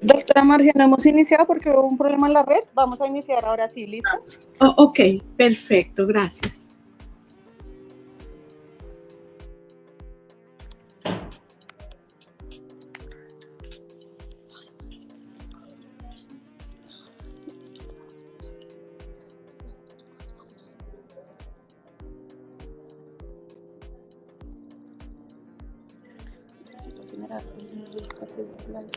Doctora Marcia, no hemos iniciado porque hubo un problema en la red. Vamos a iniciar ahora sí, ¿lista? Oh, ok, perfecto, gracias. Necesito generar el lista que es live.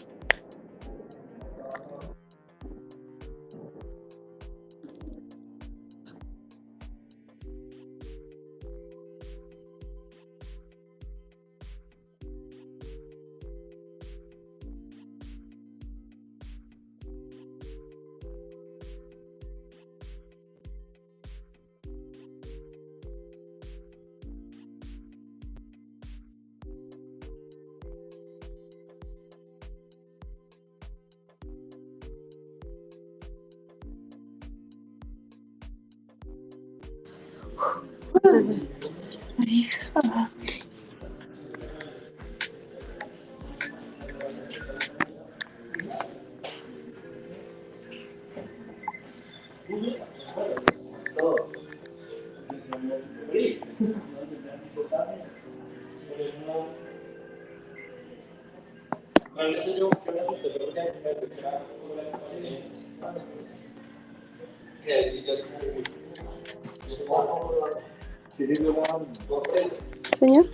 Señor.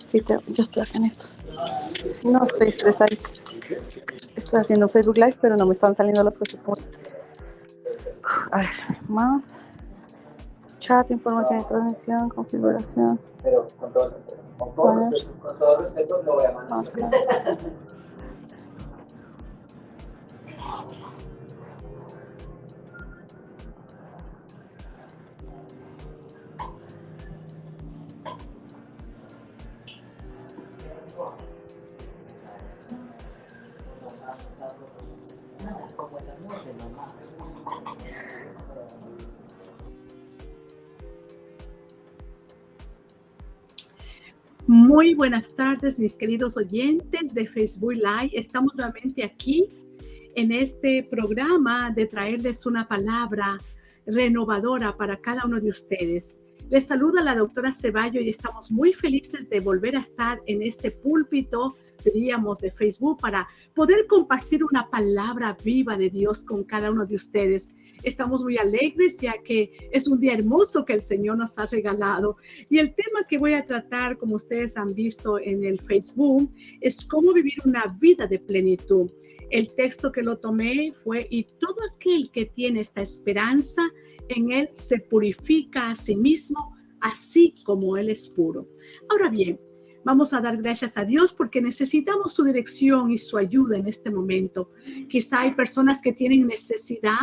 Sí, ya estoy acá en esto. No, estoy estresada. Estoy haciendo Facebook Live, pero no me están saliendo las cosas como... A ver, más. Chat, información de transmisión, configuración. Pero con todo respeto, lo voy a mandar. Okay. Muy buenas tardes, mis queridos oyentes de Facebook Live. Estamos nuevamente aquí en este programa de traerles una palabra renovadora para cada uno de ustedes. Les saluda la doctora Ceballo y estamos muy felices de volver a estar en este púlpito, diríamos, de Facebook para poder compartir una palabra viva de Dios con cada uno de ustedes. Estamos muy alegres ya que es un día hermoso que el Señor nos ha regalado. Y el tema que voy a tratar, como ustedes han visto en el Facebook, es cómo vivir una vida de plenitud. El texto que lo tomé fue: y todo aquel que tiene esta esperanza en Él se purifica a sí mismo, así como Él es puro. Ahora bien, vamos a dar gracias a Dios porque necesitamos su dirección y su ayuda en este momento. Quizá hay personas que tienen necesidad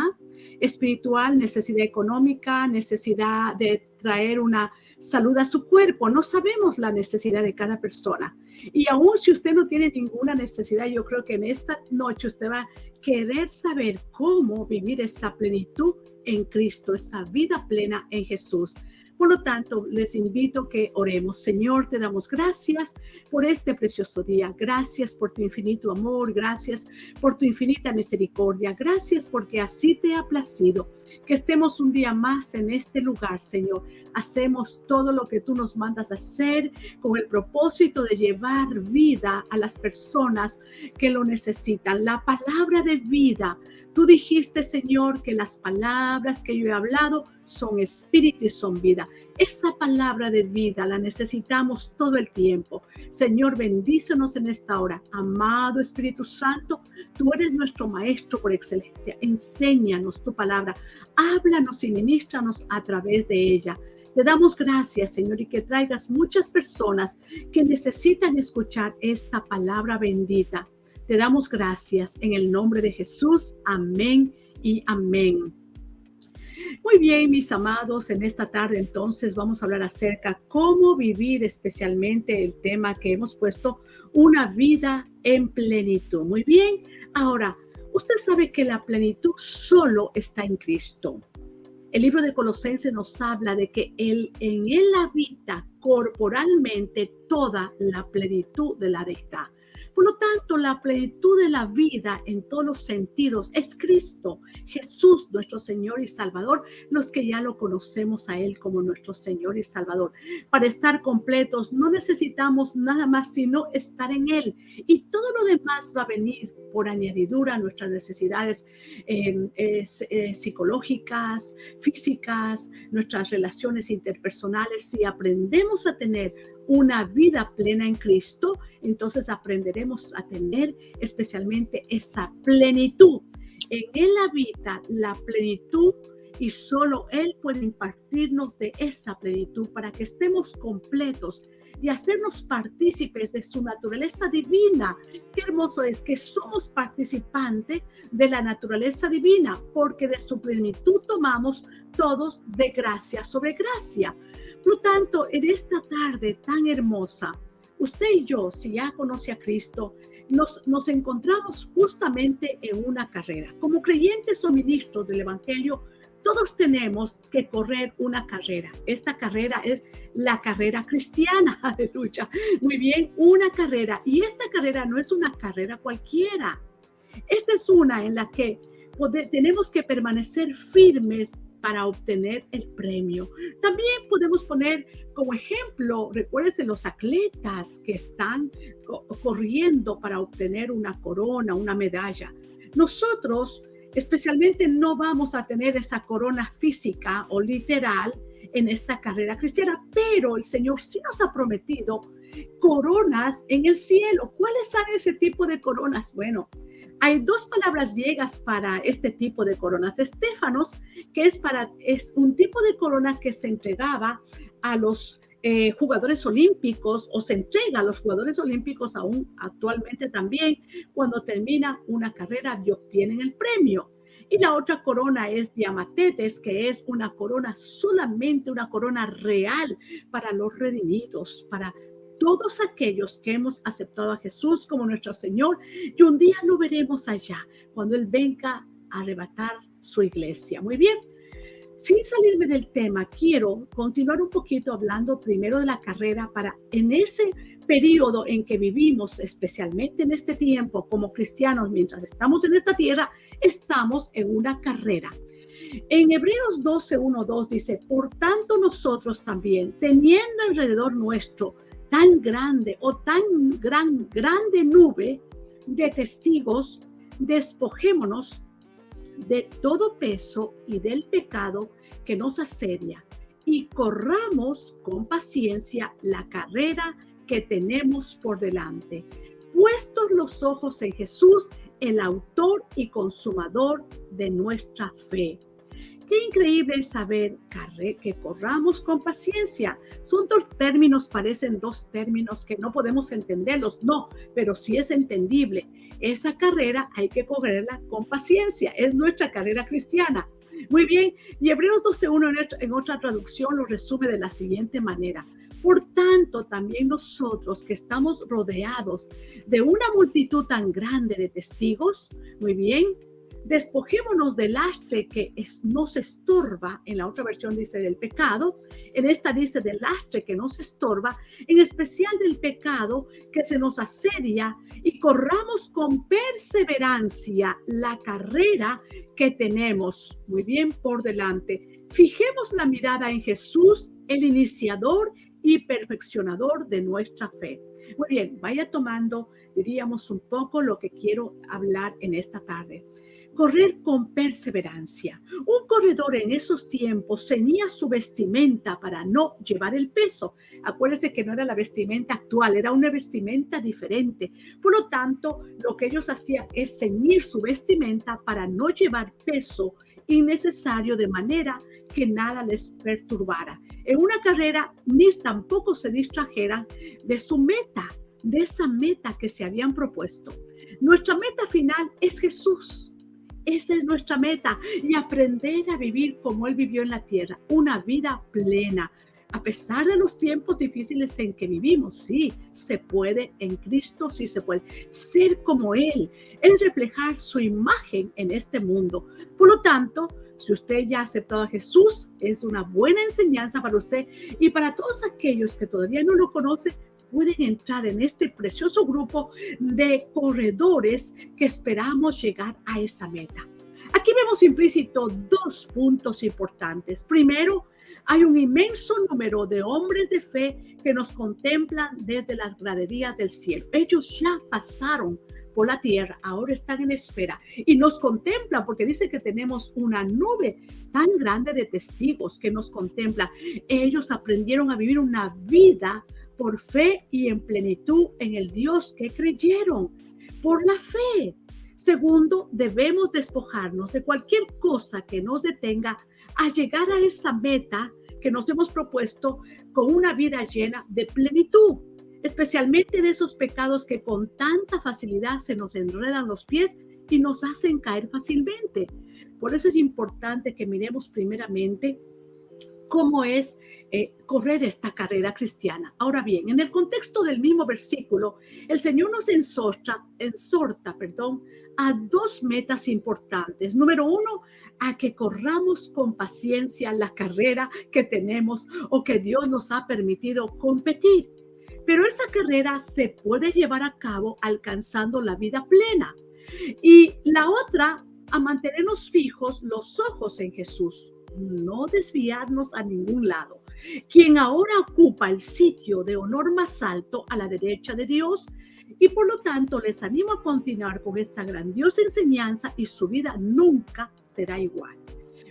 espiritual, necesidad económica, necesidad de traer una salud a su cuerpo. No sabemos la necesidad de cada persona. Y aún si usted no tiene ninguna necesidad, yo creo que en esta noche usted va a querer saber cómo vivir esa plenitud en Cristo, esa vida plena en Jesús. Por lo tanto, les invito a que oremos. Señor, te damos gracias por este precioso día. Gracias por tu infinito amor. Gracias por tu infinita misericordia. Gracias porque así te ha placido que estemos un día más en este lugar, Señor. Hacemos todo lo que tú nos mandas a hacer con el propósito de llevar vida a las personas que lo necesitan. La palabra de vida. Tú dijiste, Señor, que las palabras que yo he hablado son espíritu y son vida. Esa palabra de vida la necesitamos todo el tiempo. Señor, bendícenos en esta hora. Amado Espíritu Santo, tú eres nuestro maestro por excelencia. Enséñanos tu palabra. Háblanos y ministranos a través de ella. Te damos gracias, Señor, y que traigas muchas personas que necesitan escuchar esta palabra bendita. Te damos gracias en el nombre de Jesús. Amén y amén. Muy bien, mis amados, en esta tarde entonces vamos a hablar acerca de cómo vivir especialmente el tema que hemos puesto, una vida en plenitud. Muy bien, ahora, usted sabe que la plenitud solo está en Cristo. El libro de Colosenses nos habla de que en Él habita corporalmente toda la plenitud de la deidad. Por lo tanto, la plenitud de la vida en todos los sentidos es Cristo, Jesús, nuestro Señor y Salvador, los que ya lo conocemos a Él como nuestro Señor y Salvador. Para estar completos no necesitamos nada más sino estar en Él, y todo lo demás va a venir por añadidura a nuestras necesidades psicológicas, físicas, nuestras relaciones interpersonales. Si aprendemos a tener una vida plena en Cristo, entonces aprenderemos a tener especialmente esa plenitud. En Él habita la plenitud y solo Él puede impartirnos de esa plenitud para que estemos completos y hacernos partícipes de su naturaleza divina. Qué hermoso es que somos participantes de la naturaleza divina, porque de su plenitud tomamos todos de gracia sobre gracia. Por lo tanto, en esta tarde tan hermosa, usted y yo, si ya conoce a Cristo, nos encontramos justamente en una carrera. Como creyentes o ministros del Evangelio, todos tenemos que correr una carrera. Esta carrera es la carrera cristiana. Aleluya. Muy bien, una carrera. Y esta carrera no es una carrera cualquiera. Esta es una en la que tenemos que permanecer firmes para obtener el premio. También podemos poner como ejemplo, recuérdense, los atletas que están corriendo para obtener una corona, una medalla. Nosotros especialmente no vamos a tener esa corona física o literal en esta carrera cristiana, pero el Señor sí nos ha prometido coronas en el cielo. ¿Cuáles son ese tipo de coronas? Bueno, hay dos palabras griegas para este tipo de coronas. Estéfanos, que es un tipo de corona que se entregaba a los jugadores olímpicos, o se entrega a los jugadores olímpicos aún actualmente también cuando termina una carrera y obtienen el premio. Y la otra corona es diamatetes, que es una corona, solamente una corona real para los redimidos, para todos aquellos que hemos aceptado a Jesús como nuestro Señor, y un día lo veremos allá cuando Él venga a arrebatar su iglesia. Muy bien. Sin salirme del tema, quiero continuar un poquito hablando primero de la carrera, para en ese periodo en que vivimos, especialmente en este tiempo como cristianos, mientras estamos en esta tierra, estamos en una carrera. En Hebreos 12, 1, 2 dice: por tanto nosotros también, teniendo alrededor nuestro tan grande o tan grande nube de testigos, despojémonos de todo peso y del pecado que nos asedia, y corramos con paciencia la carrera que tenemos por delante, puestos los ojos en Jesús, el autor y consumador de nuestra fe. Qué increíble es saber que corramos con paciencia. Son dos términos, parecen dos términos que no podemos entenderlos, no, pero sí es entendible. Esa carrera hay que correrla con paciencia, es nuestra carrera cristiana. Muy bien, y Hebreos 12:1 en otra traducción lo resume de la siguiente manera: por tanto, también nosotros que estamos rodeados de una multitud tan grande de testigos, muy bien, despojémonos del lastre que nos estorba. En la otra versión dice del pecado, en esta dice del lastre que nos estorba, en especial del pecado que se nos asedia, y corramos con perseverancia la carrera que tenemos muy bien por delante. Fijemos la mirada en Jesús, el iniciador y perfeccionador de nuestra fe. Muy bien, vaya tomando, diríamos, un poco lo que quiero hablar en esta tarde. Correr con perseverancia. Un corredor en esos tiempos ceñía su vestimenta para no llevar el peso. Acuérdense que no era la vestimenta actual, era una vestimenta diferente. Por lo tanto, lo que ellos hacían es ceñir su vestimenta para no llevar peso innecesario, de manera que nada les perturbara en una carrera, ni tampoco se distrajeran de su meta, de esa meta que se habían propuesto. Nuestra meta final es Jesús. Esa es nuestra meta, y aprender a vivir como Él vivió en la tierra, una vida plena. A pesar de los tiempos difíciles en que vivimos, sí, se puede en Cristo, sí se puede ser como Él, es reflejar su imagen en este mundo. Por lo tanto, si usted ya ha aceptado a Jesús, es una buena enseñanza para usted y para todos aquellos que todavía no lo conocen. pueden entrar en este precioso grupo de corredores que esperamos llegar a esa meta. Aquí vemos implícito dos puntos importantes. Primero, hay un inmenso número de hombres de fe que nos contemplan desde las graderías del cielo. Ellos ya pasaron por la tierra, ahora están en espera y nos contemplan porque dice que tenemos una nube tan grande de testigos que nos contemplan. Ellos aprendieron a vivir una vida por fe y en plenitud en el Dios que creyeron, por la fe. Segundo, debemos despojarnos de cualquier cosa que nos detenga a llegar a esa meta que nos hemos propuesto con una vida llena de plenitud, especialmente de esos pecados que con tanta facilidad se nos enredan los pies y nos hacen caer fácilmente. Por eso es importante que miremos primeramente cómo es correr esta carrera cristiana. Ahora bien, en el contexto del mismo versículo, el Señor nos exhorta, a dos metas importantes. Número uno, a que corramos con paciencia la carrera que tenemos o que Dios nos ha permitido competir. Pero esa carrera se puede llevar a cabo alcanzando la vida plena. Y la otra, a mantenernos fijos los ojos en Jesús, no desviarnos a ningún lado, quien ahora ocupa el sitio de honor más alto a la derecha de Dios, y por lo tanto les animo a continuar con esta grandiosa enseñanza y su vida nunca será igual.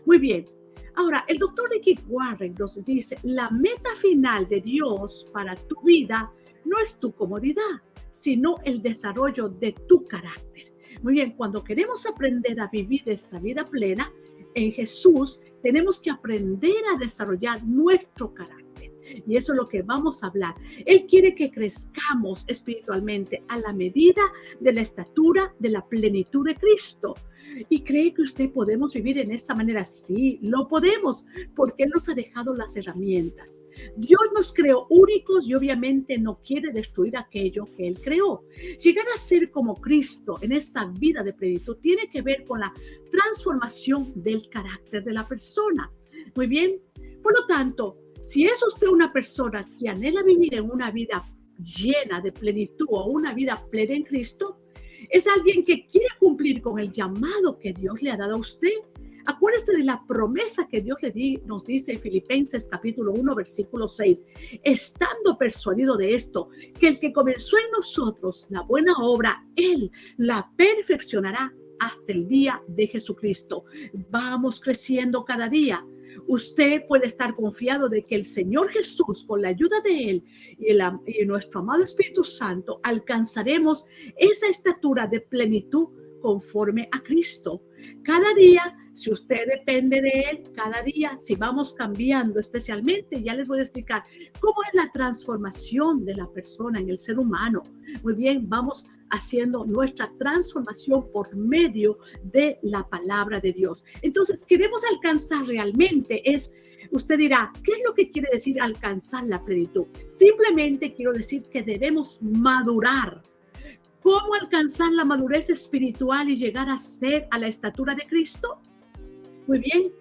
Muy bien, ahora el doctor Rick Warren nos dice, la meta final de Dios para tu vida no es tu comodidad, sino el desarrollo de tu carácter. Muy bien, cuando queremos aprender a vivir esa vida plena en Jesús, tenemos que aprender a desarrollar nuestro carácter. Y eso es lo que vamos a hablar. Él quiere que crezcamos espiritualmente a la medida de la estatura de la plenitud de Cristo. ¿Y cree que usted podemos vivir en esa manera? Sí, lo podemos, porque Él nos ha dejado las herramientas. Dios nos creó únicos y obviamente no quiere destruir aquello que Él creó. Llegar a ser como Cristo en esa vida de plenitud tiene que ver con la transformación del carácter de la persona. Muy bien, por lo tanto, si es usted una persona que anhela vivir en una vida llena de plenitud o una vida plena en Cristo, es alguien que quiere cumplir con el llamado que Dios le ha dado a usted. Acuérdese de la promesa que Dios nos dice en Filipenses capítulo 1, versículo 6. Estando persuadido de esto, que el que comenzó en nosotros la buena obra, Él la perfeccionará hasta el día de Jesucristo. Vamos creciendo cada día. Usted puede estar confiado de que el Señor Jesús, con la ayuda de Él y nuestro amado Espíritu Santo, alcanzaremos esa estatura de plenitud conforme a Cristo. Cada día, si usted depende de Él, cada día, si vamos cambiando, especialmente, ya les voy a explicar cómo es la transformación de la persona en el ser humano. Muy bien, vamos haciendo nuestra transformación por medio de la palabra de Dios. Entonces, queremos alcanzar realmente usted dirá, ¿qué es lo que quiere decir alcanzar la plenitud? Simplemente quiero decir que debemos madurar. ¿Cómo alcanzar la madurez espiritual y llegar a ser a la estatura de Cristo? Muy bien.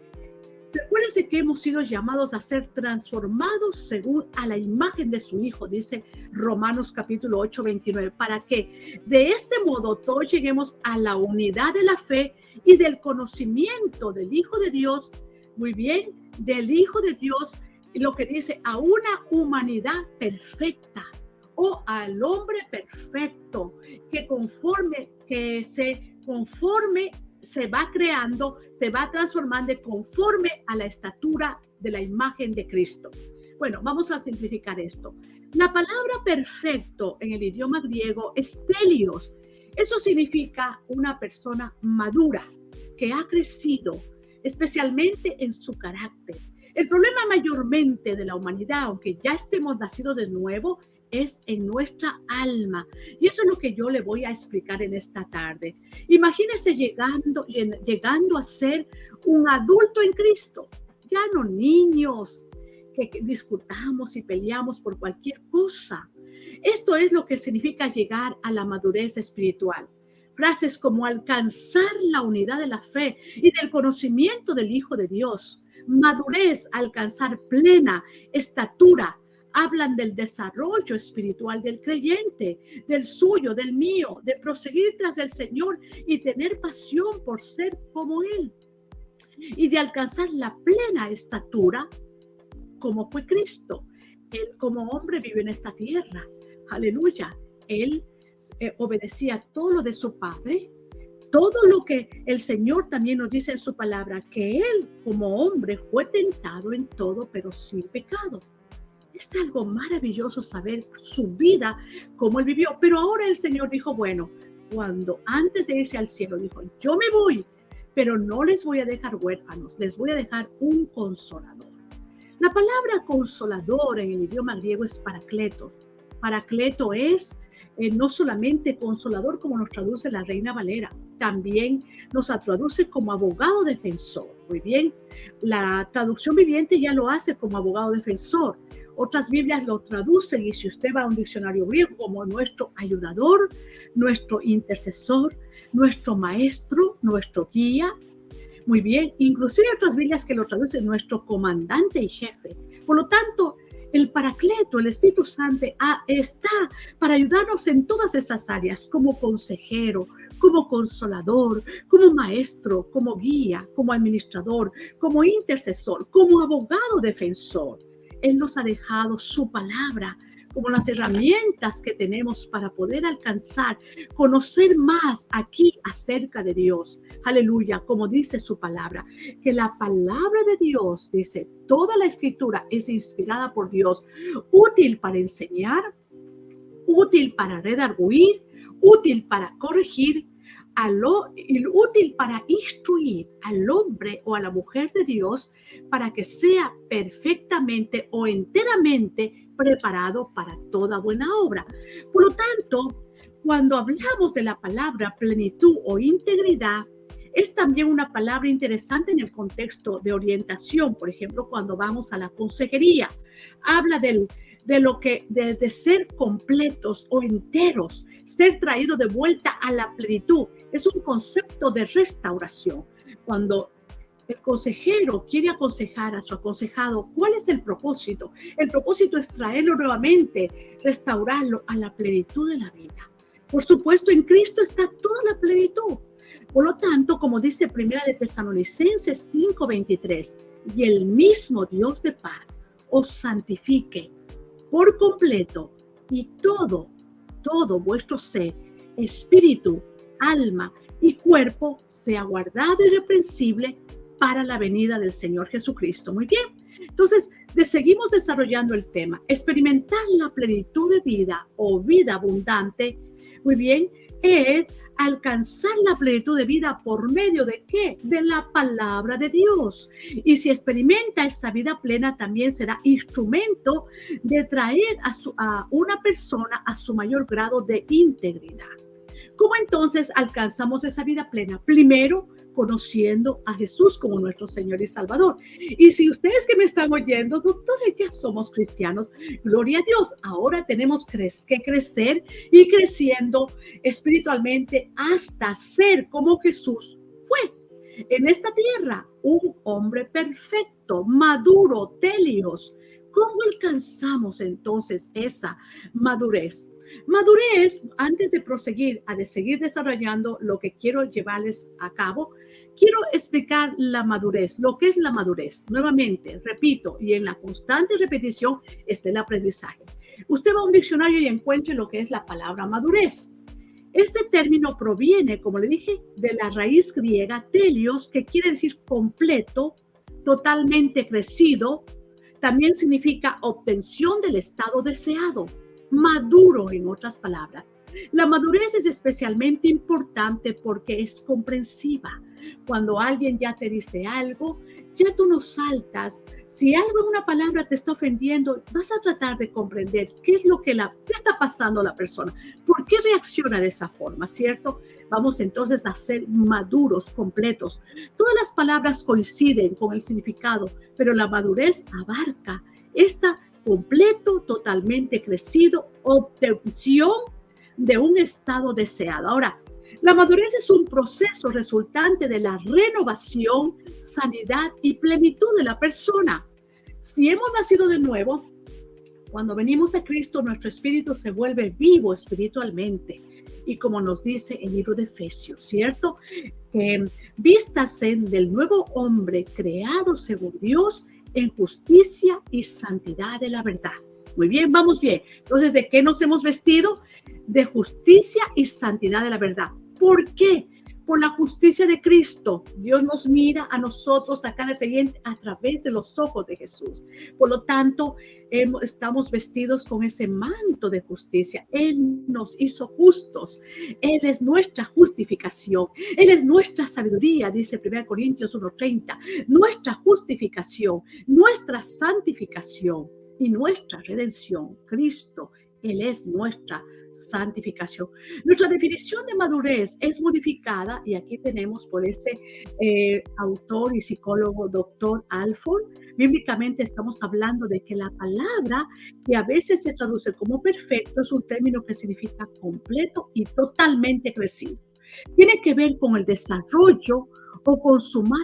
Recuérdense que hemos sido llamados a ser transformados según a la imagen de su Hijo, dice Romanos capítulo 8, 29, para que de este modo todos lleguemos a la unidad de la fe y del conocimiento del Hijo de Dios, muy bien, del Hijo de Dios, y lo que dice, a una humanidad perfecta o al hombre perfecto, se va creando, se va transformando conforme a la estatura de la imagen de Cristo. Bueno, vamos a simplificar esto. La palabra perfecto en el idioma griego es telios. Eso significa una persona madura que ha crecido, especialmente en su carácter. El problema mayormente de la humanidad, aunque ya estemos nacidos de nuevo, es en nuestra alma. Y eso es lo que yo le voy a explicar en esta tarde. Imagínese llegando a ser un adulto en Cristo. Ya no niños que discutamos y peleamos por cualquier cosa. Esto es lo que significa llegar a la madurez espiritual. Frases como alcanzar la unidad de la fe y del conocimiento del Hijo de Dios. Madurez, alcanzar plena estatura, hablan del desarrollo espiritual del creyente, del suyo, del mío, de proseguir tras el Señor y tener pasión por ser como Él y de alcanzar la plena estatura como fue Cristo. Él como hombre vive en esta tierra. Aleluya. Él obedecía todo lo de su Padre, todo lo que el Señor también nos dice en su palabra, que Él como hombre fue tentado en todo, pero sin pecado. Es algo maravilloso saber su vida, cómo Él vivió. Pero ahora el Señor dijo, bueno, cuando antes de irse al cielo dijo, yo me voy, pero no les voy a dejar huérfanos, les voy a dejar un consolador. La palabra consolador en el idioma griego es paracletos. Paracleto es no solamente consolador como nos traduce la Reina Valera, también nos traduce como abogado defensor. Muy bien, la traducción viviente ya lo hace como abogado defensor. Otras Biblias lo traducen, y si usted va a un diccionario griego, como nuestro ayudador, nuestro intercesor, nuestro maestro, nuestro guía. Muy bien, inclusive otras Biblias que lo traducen nuestro comandante y jefe. Por lo tanto, el Paracleto, el Espíritu Santo, está para ayudarnos en todas esas áreas, como consejero, como consolador, como maestro, como guía, como administrador, como intercesor, como abogado defensor. Él nos ha dejado su palabra como las herramientas que tenemos para poder alcanzar, conocer más aquí acerca de Dios. Aleluya, como dice su palabra, que la palabra de Dios, dice, toda la escritura es inspirada por Dios, útil para enseñar, útil para redarguir, útil para corregir, útil para instruir al hombre o a la mujer de Dios para que sea perfectamente o enteramente preparado para toda buena obra. Por lo tanto, cuando hablamos de la palabra plenitud o integridad, es también una palabra interesante en el contexto de orientación. Por ejemplo, cuando vamos a la consejería, habla de ser completos o enteros, ser traído de vuelta a la plenitud. Es un concepto de restauración. Cuando el consejero quiere aconsejar a su aconsejado, ¿cuál es el propósito? El propósito es traerlo nuevamente, restaurarlo a la plenitud de la vida. Por supuesto, en Cristo está toda la plenitud. Por lo tanto, como dice Primera de Tesalonicenses 5:23, y el mismo Dios de paz os santifique por completo, y todo vuestro ser, espíritu, alma y cuerpo sea guardado irreprensible para la venida del Señor Jesucristo. Muy bien. Entonces, seguimos desarrollando el tema. Experimentar la plenitud de vida o vida abundante, muy bien, es alcanzar la plenitud de vida por medio de ¿qué? De la palabra de Dios. Y si experimenta esa vida plena, también será instrumento de traer a una persona a su mayor grado de integridad. ¿Cómo entonces alcanzamos esa vida plena? Primero, conociendo a Jesús como nuestro Señor y Salvador. Y si ustedes que me están oyendo, doctores, ya somos cristianos, gloria a Dios, ahora tenemos que crecer y creciendo espiritualmente hasta ser como Jesús fue en esta tierra, un hombre perfecto, maduro, telios. ¿Cómo alcanzamos entonces esa madurez? Madurez, antes de proseguir de seguir desarrollando lo que quiero llevarles a cabo, quiero explicar la madurez, lo que es la madurez. Nuevamente, repito, y en la constante repetición está el aprendizaje. Usted va a un diccionario y encuentre lo que es la palabra madurez. Este término proviene, como le dije, de la raíz griega telios, que quiere decir completo, totalmente crecido. También significa obtención del estado deseado, maduro en otras palabras. La madurez es especialmente importante porque es comprensiva. Cuando alguien ya te dice algo, ya tú no saltas. Si algo en una palabra te está ofendiendo, vas a tratar de comprender qué es qué está pasando a la persona, por qué reacciona de esa forma, ¿cierto? Vamos entonces a ser maduros, completos. Todas las palabras coinciden con el significado, pero la madurez abarca esta completo, totalmente crecido, obtención de un estado deseado. Ahora, la madurez es un proceso resultante de la renovación, sanidad y plenitud de la persona. Si hemos nacido de nuevo, Cuando venimos a Cristo, nuestro espíritu se vuelve vivo espiritualmente. Y como nos dice el libro de Efesios, ¿cierto? Vístase del nuevo hombre creado según Dios en justicia y santidad de la verdad. Muy bien, vamos bien. Entonces, ¿de qué nos hemos vestido? De justicia y santidad de la verdad. ¿Por qué? Por la justicia de Cristo. Dios nos mira a nosotros, a cada creyente, a través de los ojos de Jesús. Por lo tanto, estamos vestidos con ese manto de justicia. Él nos hizo justos. Él es nuestra justificación. Él es nuestra sabiduría, dice 1 Corintios 1:30. Nuestra justificación, nuestra santificación y nuestra redención. Cristo, Él es nuestra santificación. Nuestra definición de madurez es modificada, y aquí tenemos por este autor y psicólogo, doctor Alford. Bíblicamente estamos hablando de que la palabra, que a veces se traduce como perfecto, es un término que significa completo y totalmente crecido. Tiene que ver con el desarrollo o consumar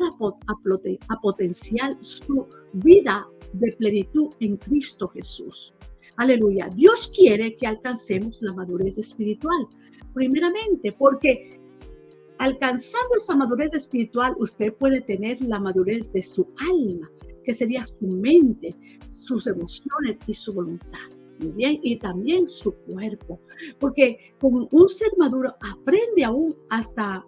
a potencial su vida de plenitud en Cristo Jesús. Aleluya. Dios quiere que alcancemos la madurez espiritual. Primeramente, porque alcanzando esa madurez espiritual, usted puede tener la madurez de su alma, que sería su mente, sus emociones y su voluntad. Muy bien, y también su cuerpo. Porque como un ser maduro aprende aún hasta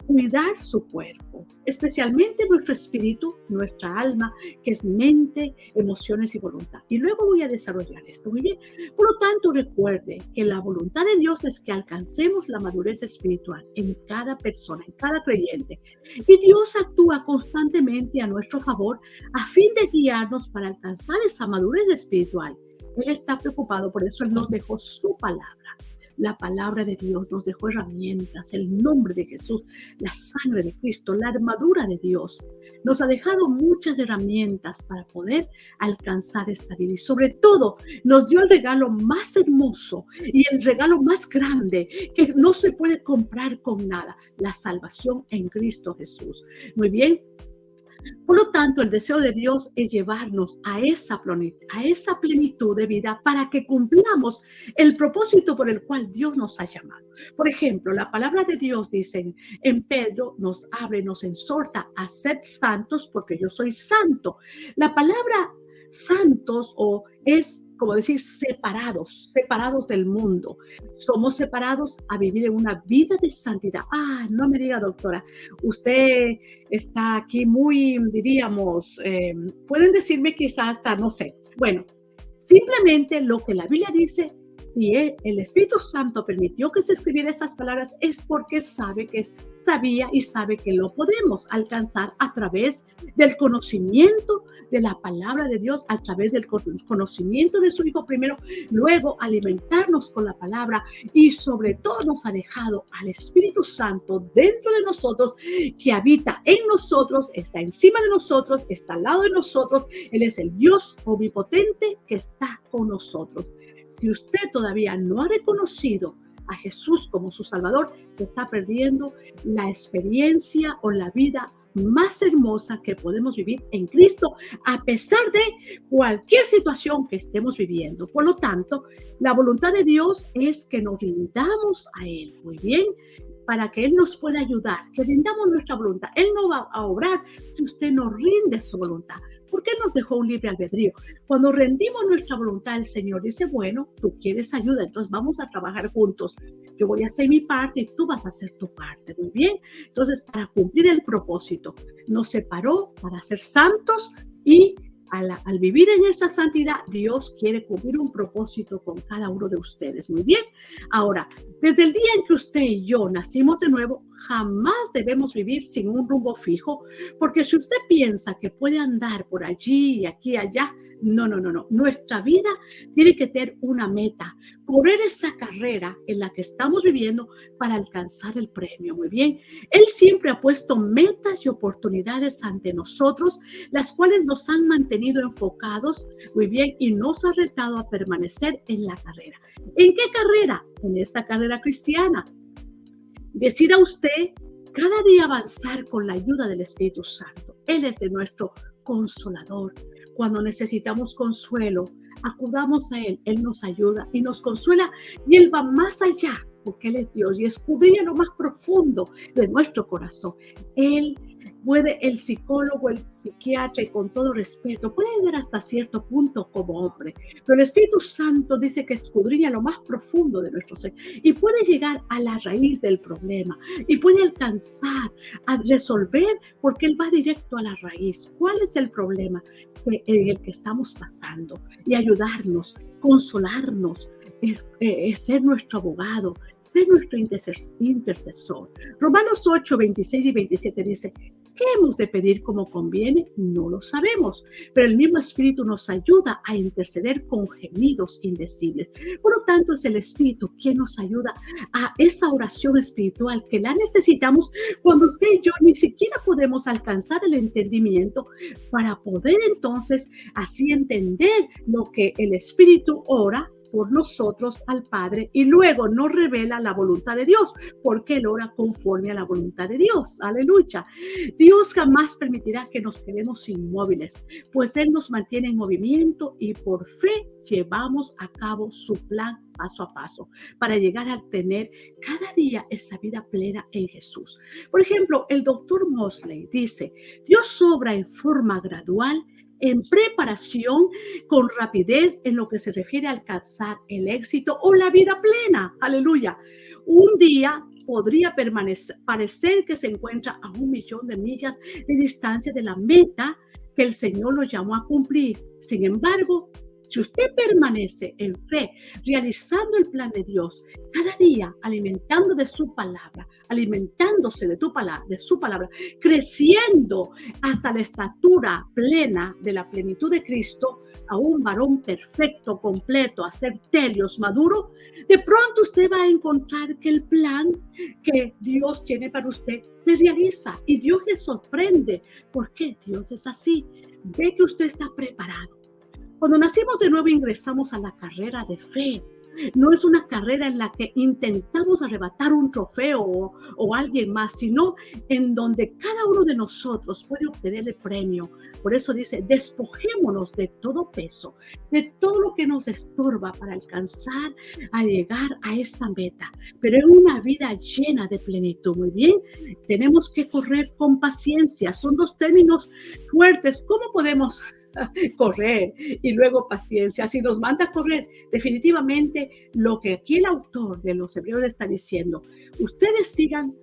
cuidar su cuerpo, especialmente nuestro espíritu, nuestra alma, que es mente, emociones y voluntad. Y luego voy a desarrollar esto. Muy bien. Por lo tanto, recuerde que la voluntad de Dios es que alcancemos la madurez espiritual en cada persona, en cada creyente. Y Dios actúa constantemente a nuestro favor a fin de guiarnos para alcanzar esa madurez espiritual. Él está preocupado, por eso Él nos dejó su palabra. La palabra de Dios nos dejó herramientas, el nombre de Jesús, la sangre de Cristo, la armadura de Dios. Nos ha dejado muchas herramientas para poder alcanzar esa vida. Y sobre todo, nos dio el regalo más hermoso y el regalo más grande que no se puede comprar con nada, la salvación en Cristo Jesús. Muy bien. Por lo tanto, el deseo de Dios es llevarnos a esa plenitud de vida para que cumplamos el propósito por el cual Dios nos ha llamado. Por ejemplo, la palabra de Dios dice en Pedro, nos abre, nos exhorta a ser santos porque yo soy santo. La palabra santos es como decir separados del mundo. Somos separados a vivir en una vida de santidad. No me diga, doctora, usted está aquí muy, diríamos, pueden decirme quizás hasta, no sé. Bueno, simplemente lo que la Biblia dice, si el Espíritu Santo permitió que se escribiera esas palabras, es porque sabía y sabe que lo podemos alcanzar a través del conocimiento de la palabra de Dios, a través del conocimiento de su Hijo primero, luego alimentarnos con la palabra, y sobre todo nos ha dejado al Espíritu Santo dentro de nosotros, que habita en nosotros, está encima de nosotros, está al lado de nosotros. Él es el Dios omnipotente que está con nosotros. Si usted todavía no ha reconocido a Jesús como su Salvador, se está perdiendo la experiencia o la vida más hermosa que podemos vivir en Cristo, a pesar de cualquier situación que estemos viviendo. Por lo tanto, la voluntad de Dios es que nos rindamos a Él. Muy bien, para que Él nos pueda ayudar, que rindamos nuestra voluntad. Él no va a obrar si usted no rinde su voluntad. ¿Por qué nos dejó un libre albedrío? Cuando rendimos nuestra voluntad, el Señor dice, bueno, tú quieres ayuda, entonces vamos a trabajar juntos. Yo voy a hacer mi parte y tú vas a hacer tu parte. Muy bien. Entonces, para cumplir el propósito, nos separó para ser santos, y al vivir en esa santidad, Dios quiere cumplir un propósito con cada uno de ustedes. Muy bien. Ahora, desde el día en que usted y yo nacimos de nuevo, jamás debemos vivir sin un rumbo fijo, porque si usted piensa que puede andar por allí, aquí, allá, no. Nuestra vida tiene que tener una meta, correr esa carrera en la que estamos viviendo para alcanzar el premio. Muy bien. Él siempre ha puesto metas y oportunidades ante nosotros, las cuales nos han mantenido enfocados, muy bien, y nos ha retado a permanecer en la carrera. ¿En qué carrera? En esta carrera cristiana. Decida usted cada día avanzar con la ayuda del Espíritu Santo. Él es nuestro consolador. Cuando necesitamos consuelo, acudamos a Él. Él nos ayuda y nos consuela y Él va más allá porque Él es Dios y escudriña lo más profundo de nuestro corazón. Él puede, el psicólogo, el psiquiatra, y con todo respeto, puede llegar hasta cierto punto como hombre, pero el Espíritu Santo dice que escudriña lo más profundo de nuestro ser y puede llegar a la raíz del problema y puede alcanzar a resolver porque Él va directo a la raíz. ¿Cuál es el problema en el que estamos pasando? Y ayudarnos, consolarnos, ser nuestro abogado, ser nuestro intercesor. Romanos 8, 26 y 27 dice: ¿qué hemos de pedir como conviene? No lo sabemos, pero el mismo Espíritu nos ayuda a interceder con gemidos indecibles. Por lo tanto, es el Espíritu quien nos ayuda a esa oración espiritual que la necesitamos cuando usted y yo ni siquiera podemos alcanzar el entendimiento para poder entonces así entender lo que el Espíritu ora por nosotros al Padre y luego nos revela la voluntad de Dios, porque Él ora conforme a la voluntad de Dios. Aleluya. Dios jamás permitirá que nos quedemos inmóviles, pues Él nos mantiene en movimiento y por fe llevamos a cabo su plan paso a paso para llegar a tener cada día esa vida plena en Jesús. Por ejemplo, el doctor Mosley dice: Dios obra en forma gradual, en preparación, con rapidez en lo que se refiere a alcanzar el éxito o la vida plena. Aleluya. Un día podría parecer que se encuentra a 1.000.000 de millas de distancia de la meta que el Señor lo llamó a cumplir. Sin embargo, si usted permanece en fe, realizando el plan de Dios, cada día alimentando de su palabra, alimentándose de su palabra, creciendo hasta la estatura plena de la plenitud de Cristo, a un varón perfecto, completo, a ser telios, maduro, de pronto usted va a encontrar que el plan que Dios tiene para usted se realiza y Dios le sorprende. ¿Por qué? Dios es así. Ve que usted está preparado. Cuando nacimos de nuevo ingresamos a la carrera de fe. No es una carrera en la que intentamos arrebatar un trofeo o alguien más, sino en donde cada uno de nosotros puede obtener el premio. Por eso dice: despojémonos de todo peso, de todo lo que nos estorba para alcanzar a llegar a esa meta, pero en una vida llena de plenitud. Muy bien, tenemos que correr con paciencia. Son dos términos fuertes. ¿Cómo podemos correr y luego paciencia? Si nos manda a correr, definitivamente lo que aquí el autor de los Hebreos está diciendo: ustedes sigan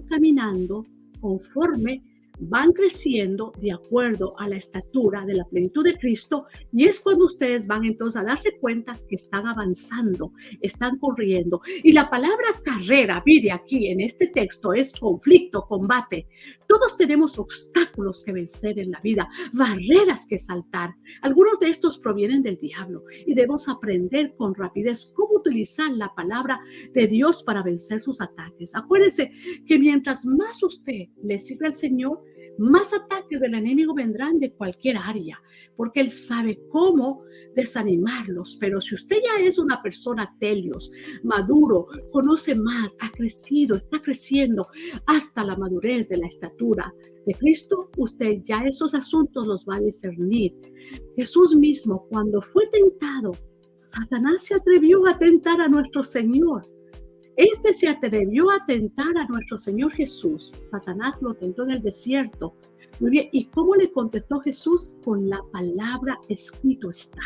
caminando conforme van creciendo de acuerdo a la estatura de la plenitud de Cristo, y es cuando ustedes van entonces a darse cuenta que están avanzando, están corriendo. Y la palabra carrera, mire aquí en este texto, es conflicto, combate. Todos tenemos obstáculos que vencer en la vida, barreras que saltar. Algunos de estos provienen del diablo y debemos aprender con rapidez cómo utilizar la palabra de Dios para vencer sus ataques. Acuérdense que mientras más usted le sirve al Señor, más ataques del enemigo vendrán de cualquier área, porque Él sabe cómo desanimarlos. Pero si usted ya es una persona telios, maduro, conoce más, ha crecido, está creciendo hasta la madurez de la estatura de Cristo, usted ya esos asuntos los va a discernir. Jesús mismo, cuando fue tentado, Satanás se atrevió a tentar a nuestro Señor. Este se atrevió a tentar a nuestro Señor Jesús. Satanás lo tentó en el desierto. Muy bien, ¿y cómo le contestó Jesús? Con la palabra: escrito está.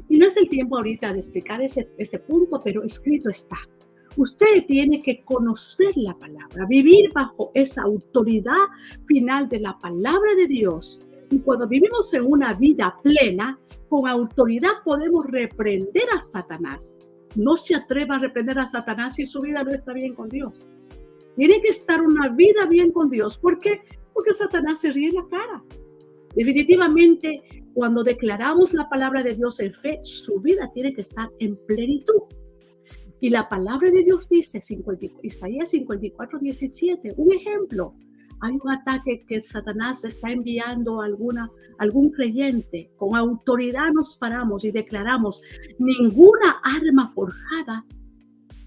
Y no es el tiempo ahorita de explicar ese punto, pero escrito está. Usted tiene que conocer la palabra, vivir bajo esa autoridad final de la palabra de Dios. Y cuando vivimos en una vida plena, con autoridad podemos reprender a Satanás. No se atreva a reprender a Satanás si su vida no está bien con Dios. Tiene que estar una vida bien con Dios. ¿Por qué? Porque Satanás se ríe en la cara. Definitivamente, cuando declaramos la palabra de Dios en fe, su vida tiene que estar en plenitud. Y la palabra de Dios dice, Isaías 54:17, un ejemplo. Hay un ataque que Satanás está enviando a algún creyente. Con autoridad nos paramos y declaramos: ninguna arma forjada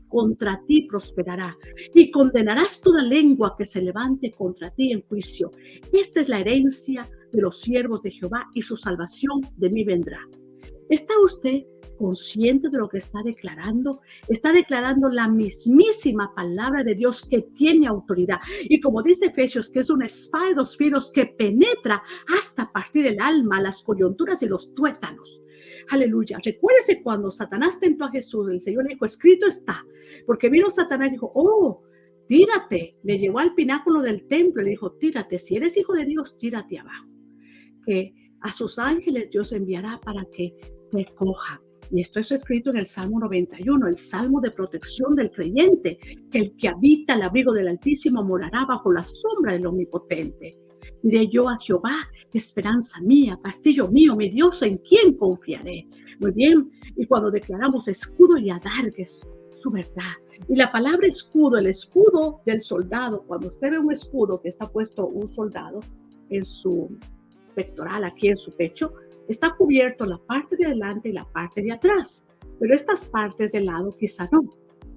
contra ti prosperará, y condenarás toda lengua que se levante contra ti en juicio. Esta es la herencia de los siervos de Jehová, y su salvación de mí vendrá. ¿Está usted consciente de lo que está declarando? Está declarando la mismísima palabra de Dios que tiene autoridad. Y como dice Efesios, que es una espada de dos filos que penetra hasta partir el alma, las coyunturas y los tuétanos. Aleluya. Recuérdese cuando Satanás tentó a Jesús, el Señor le dijo, escrito está. Porque vino Satanás y dijo, oh, tírate. Le llevó al pináculo del templo y le dijo, tírate. Si eres hijo de Dios, tírate abajo. Que a sus ángeles Dios enviará para que te cojan. Y esto es escrito en el Salmo 91, el Salmo de protección del creyente, que el que habita el abrigo del Altísimo morará bajo la sombra del Omnipotente. Diré yo a Jehová, esperanza mía, castillo mío, mi Dios, en quien confiaré. Muy bien, y cuando declaramos escudo y adargues, su verdad. Y la palabra escudo, el escudo del soldado, cuando usted ve un escudo que está puesto un soldado en su pectoral, aquí en su pecho, está cubierto la parte de adelante y la parte de atrás, pero estas partes del lado quizá no,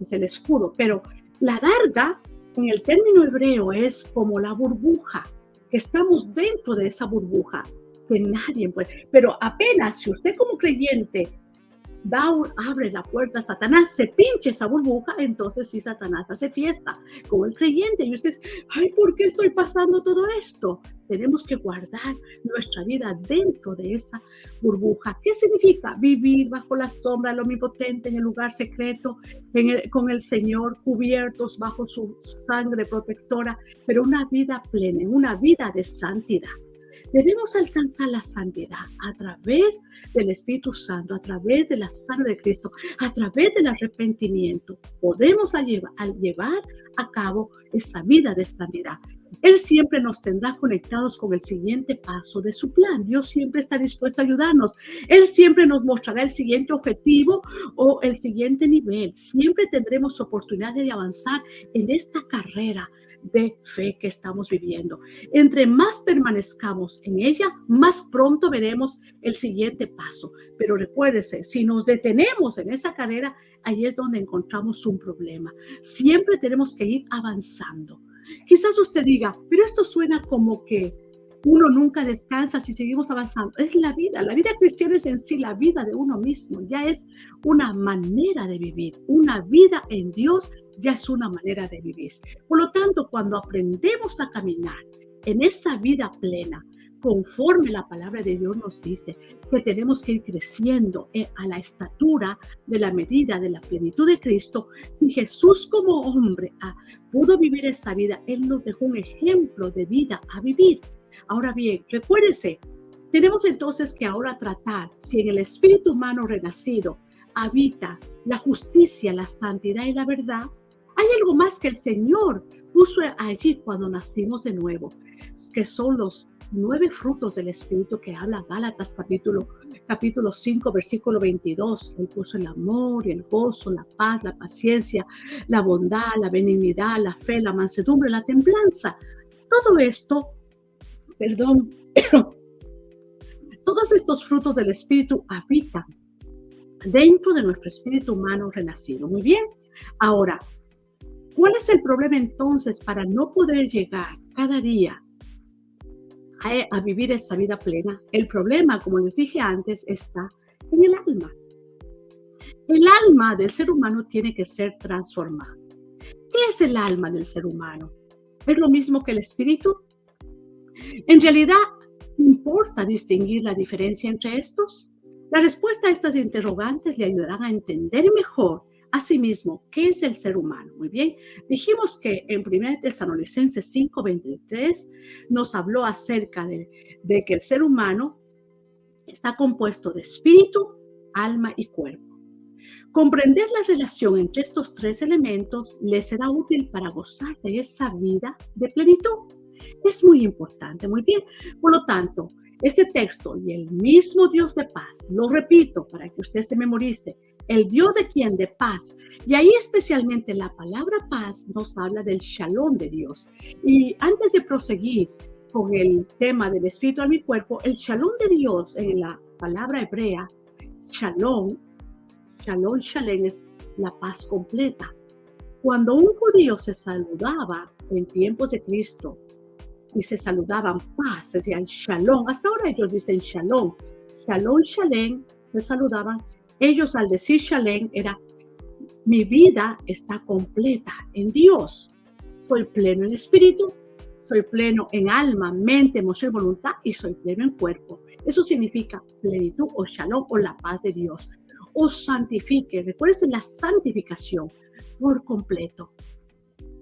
es el escudo. Pero la adarga en el término hebreo es como la burbuja, que estamos dentro de esa burbuja, que nadie puede, pero apenas si usted como creyente abre la puerta a Satanás, se pinche esa burbuja, entonces sí Satanás hace fiesta con el creyente. Y usted, ay, ¿por qué estoy pasando todo esto? Tenemos que guardar nuestra vida dentro de esa burbuja. ¿Qué significa? Vivir bajo la sombra del Omnipotente, en el lugar secreto, con el Señor, cubiertos bajo su sangre protectora, pero una vida plena, una vida de santidad. Debemos alcanzar la santidad a través del Espíritu Santo, a través de la sangre de Cristo, a través del arrepentimiento. Podemos llevar a cabo esa vida de santidad. Él siempre nos tendrá conectados con el siguiente paso de su plan. Dios siempre está dispuesto a ayudarnos. Él siempre nos mostrará el siguiente objetivo o el siguiente nivel. Siempre tendremos oportunidad de avanzar en esta carrera de fe que estamos viviendo. Entre más permanezcamos en ella, más pronto veremos el siguiente paso. Pero recuérdese, si nos detenemos en esa carrera, ahí es donde encontramos un problema. Siempre tenemos que ir avanzando. Quizás usted diga, pero esto suena como que uno nunca descansa si seguimos avanzando. Es la vida cristiana es en sí la vida de uno mismo, ya es una manera de vivir, una vida en Dios ya es una manera de vivir. Por lo tanto, cuando aprendemos a caminar en esa vida plena, conforme la palabra de Dios nos dice que tenemos que ir creciendo a la estatura de la medida de la plenitud de Cristo, si Jesús como hombre pudo vivir esa vida, Él nos dejó un ejemplo de vida a vivir. Ahora bien, recuérdese, tenemos entonces que ahora tratar si en el espíritu humano renacido habita la justicia, la santidad y la verdad. Hay algo más que el Señor puso allí cuando nacimos de nuevo, que son los 9 frutos del Espíritu que habla Gálatas capítulo 5, versículo 22. Él puso el amor, el gozo, la paz, la paciencia, la bondad, la benignidad, la fe, la mansedumbre, la templanza. Todo esto, todos estos frutos del Espíritu habitan dentro de nuestro espíritu humano renacido. Muy bien. Ahora, ¿cuál es el problema entonces para no poder llegar cada día a vivir esa vida plena? El problema, como les dije antes, está en el alma. El alma del ser humano tiene que ser transformada. ¿Qué es el alma del ser humano? ¿Es lo mismo que el espíritu? En realidad, ¿importa distinguir la diferencia entre estos? La respuesta a estas interrogantes le ayudarán a entender mejor asimismo qué es el ser humano. Muy bien, dijimos que en 1 Tesalonicenses 5:23 nos habló acerca de que el ser humano está compuesto de espíritu, alma y cuerpo. Comprender la relación entre estos 3 elementos les será útil para gozar de esa vida de plenitud. Es muy importante, muy bien. Por lo tanto, este texto y el mismo Dios de paz, lo repito para que usted se memorice, el Dios de quien de paz, y ahí especialmente la palabra paz nos habla del shalom de Dios. Y antes de proseguir con el tema del espíritu a mi cuerpo, el shalom de Dios en la palabra hebrea, shalom es la paz completa. Cuando un judío se saludaba en tiempos de Cristo y se saludaban paz, decían shalom, hasta ahora ellos dicen shalom, shalom, le saludaban, ellos al decir Shalem era: mi vida está completa en Dios. Soy pleno en espíritu, soy pleno en alma, mente, emoción y voluntad, y soy pleno en cuerpo. Eso significa plenitud o shalom o la paz de Dios. Os santifique. Recuerden la santificación por completo.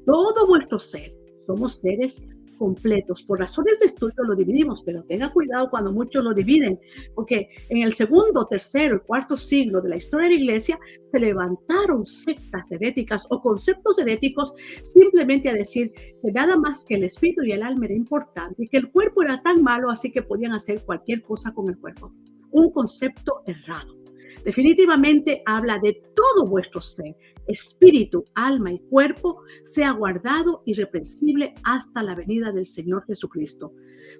Todo vuestro ser. Somos seres completos. Por razones de estudio lo dividimos, pero tenga cuidado cuando muchos lo dividen, porque en el segundo, tercero y cuarto siglo de la historia de la iglesia se levantaron sectas heréticas o conceptos heréticos simplemente a decir que nada más que el espíritu y el alma era importante y que el cuerpo era tan malo, así que podían hacer cualquier cosa con el cuerpo. Un concepto errado. Definitivamente habla de todo vuestro ser, espíritu, alma y cuerpo, sea guardado irreprensible hasta la venida del Señor Jesucristo.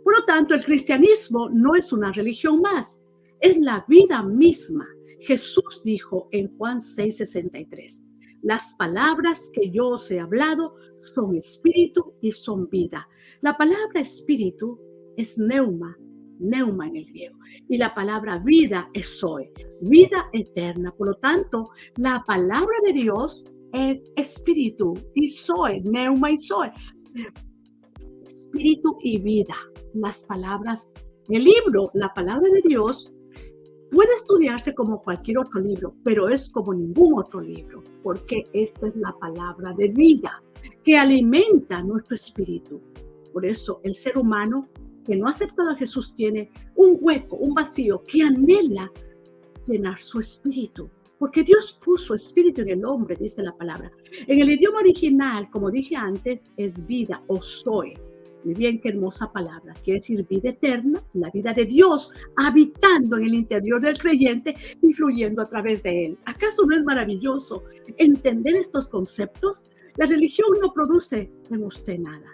Por lo tanto, el cristianismo no es una religión más, es la vida misma. Jesús dijo en Juan 6:63, las palabras que yo os he hablado son espíritu y son vida. La palabra espíritu es neuma en el griego, y la palabra vida es zoe, vida eterna. Por lo tanto, la palabra de Dios es espíritu y zoe, neuma y zoe, espíritu y vida. Las palabras, el libro, la palabra de Dios, puede estudiarse como cualquier otro libro, pero es como ningún otro libro, porque esta es la palabra de vida que alimenta nuestro espíritu. Por eso el ser humano que no ha aceptado a Jesús tiene un hueco, un vacío que anhela llenar su espíritu, porque Dios puso espíritu en el hombre, dice la palabra. En el idioma original, como dije antes, es vida o zoe. Muy bien, qué hermosa palabra. Quiere decir vida eterna, la vida de Dios habitando en el interior del creyente y fluyendo a través de él. ¿Acaso no es maravilloso entender estos conceptos? La religión no produce en usted nada.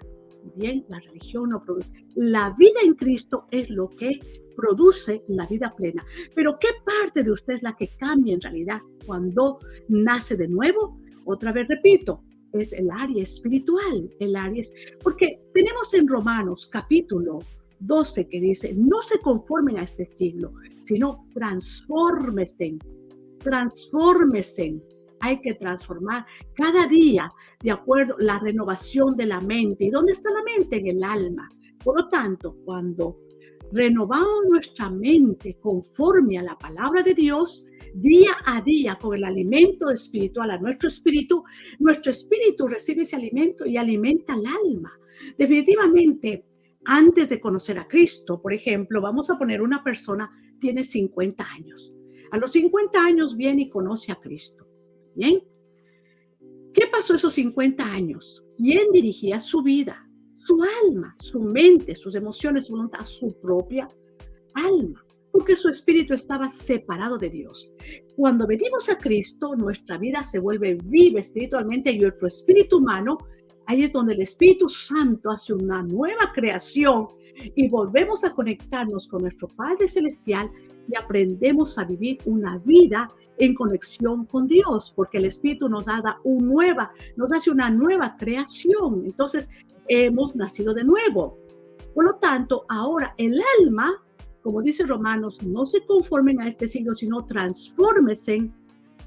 Bien, la religión no produce. La vida en Cristo es lo que produce la vida plena. Pero ¿qué parte de usted es la que cambia en realidad cuando nace de nuevo? Otra vez repito, es el área espiritual, porque tenemos en Romanos capítulo 12 que dice, no se conformen a este siglo, sino transfórmense. Hay que transformar cada día de acuerdo a la renovación de la mente. ¿Y dónde está la mente? En el alma. Por lo tanto, cuando renovamos nuestra mente conforme a la palabra de Dios, día a día con el alimento espiritual a nuestro espíritu recibe ese alimento y alimenta al alma. Definitivamente, antes de conocer a Cristo, por ejemplo, vamos a poner una persona tiene 50 años. A los 50 años viene y conoce a Cristo. Bien, ¿qué pasó esos 50 años? ¿Quién dirigía su vida? Su alma, su mente, sus emociones, su voluntad, su propia alma, porque su espíritu estaba separado de Dios. Cuando venimos a Cristo, nuestra vida se vuelve viva espiritualmente y nuestro espíritu humano, ahí es donde el Espíritu Santo hace una nueva creación y volvemos a conectarnos con nuestro Padre Celestial y aprendemos a vivir una vida en conexión con Dios, porque el Espíritu nos hace una nueva creación. Entonces, hemos nacido de nuevo. Por lo tanto, ahora el alma, como dice Romanos, no se conformen a este siglo, sino transfórmense.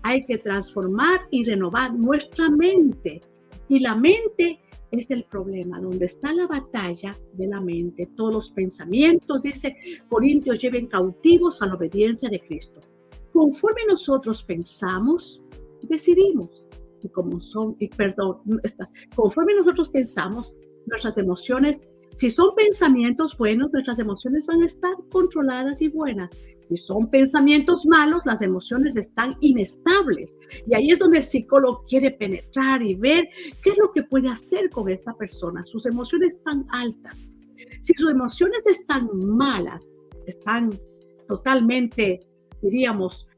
Hay que transformar y renovar nuestra mente. Y la mente es el problema, donde está la batalla de la mente. Todos los pensamientos, dice Corintios, lleven cautivos a la obediencia de Cristo. Conforme nosotros pensamos, decidimos. Conforme nosotros pensamos, nuestras emociones, si son pensamientos buenos, nuestras emociones van a estar controladas y buenas. Si son pensamientos malos, las emociones están inestables. Y ahí es donde el psicólogo quiere penetrar y ver qué es lo que puede hacer con esta persona. Sus emociones están altas. Si sus emociones están malas, están totalmente, diríamos,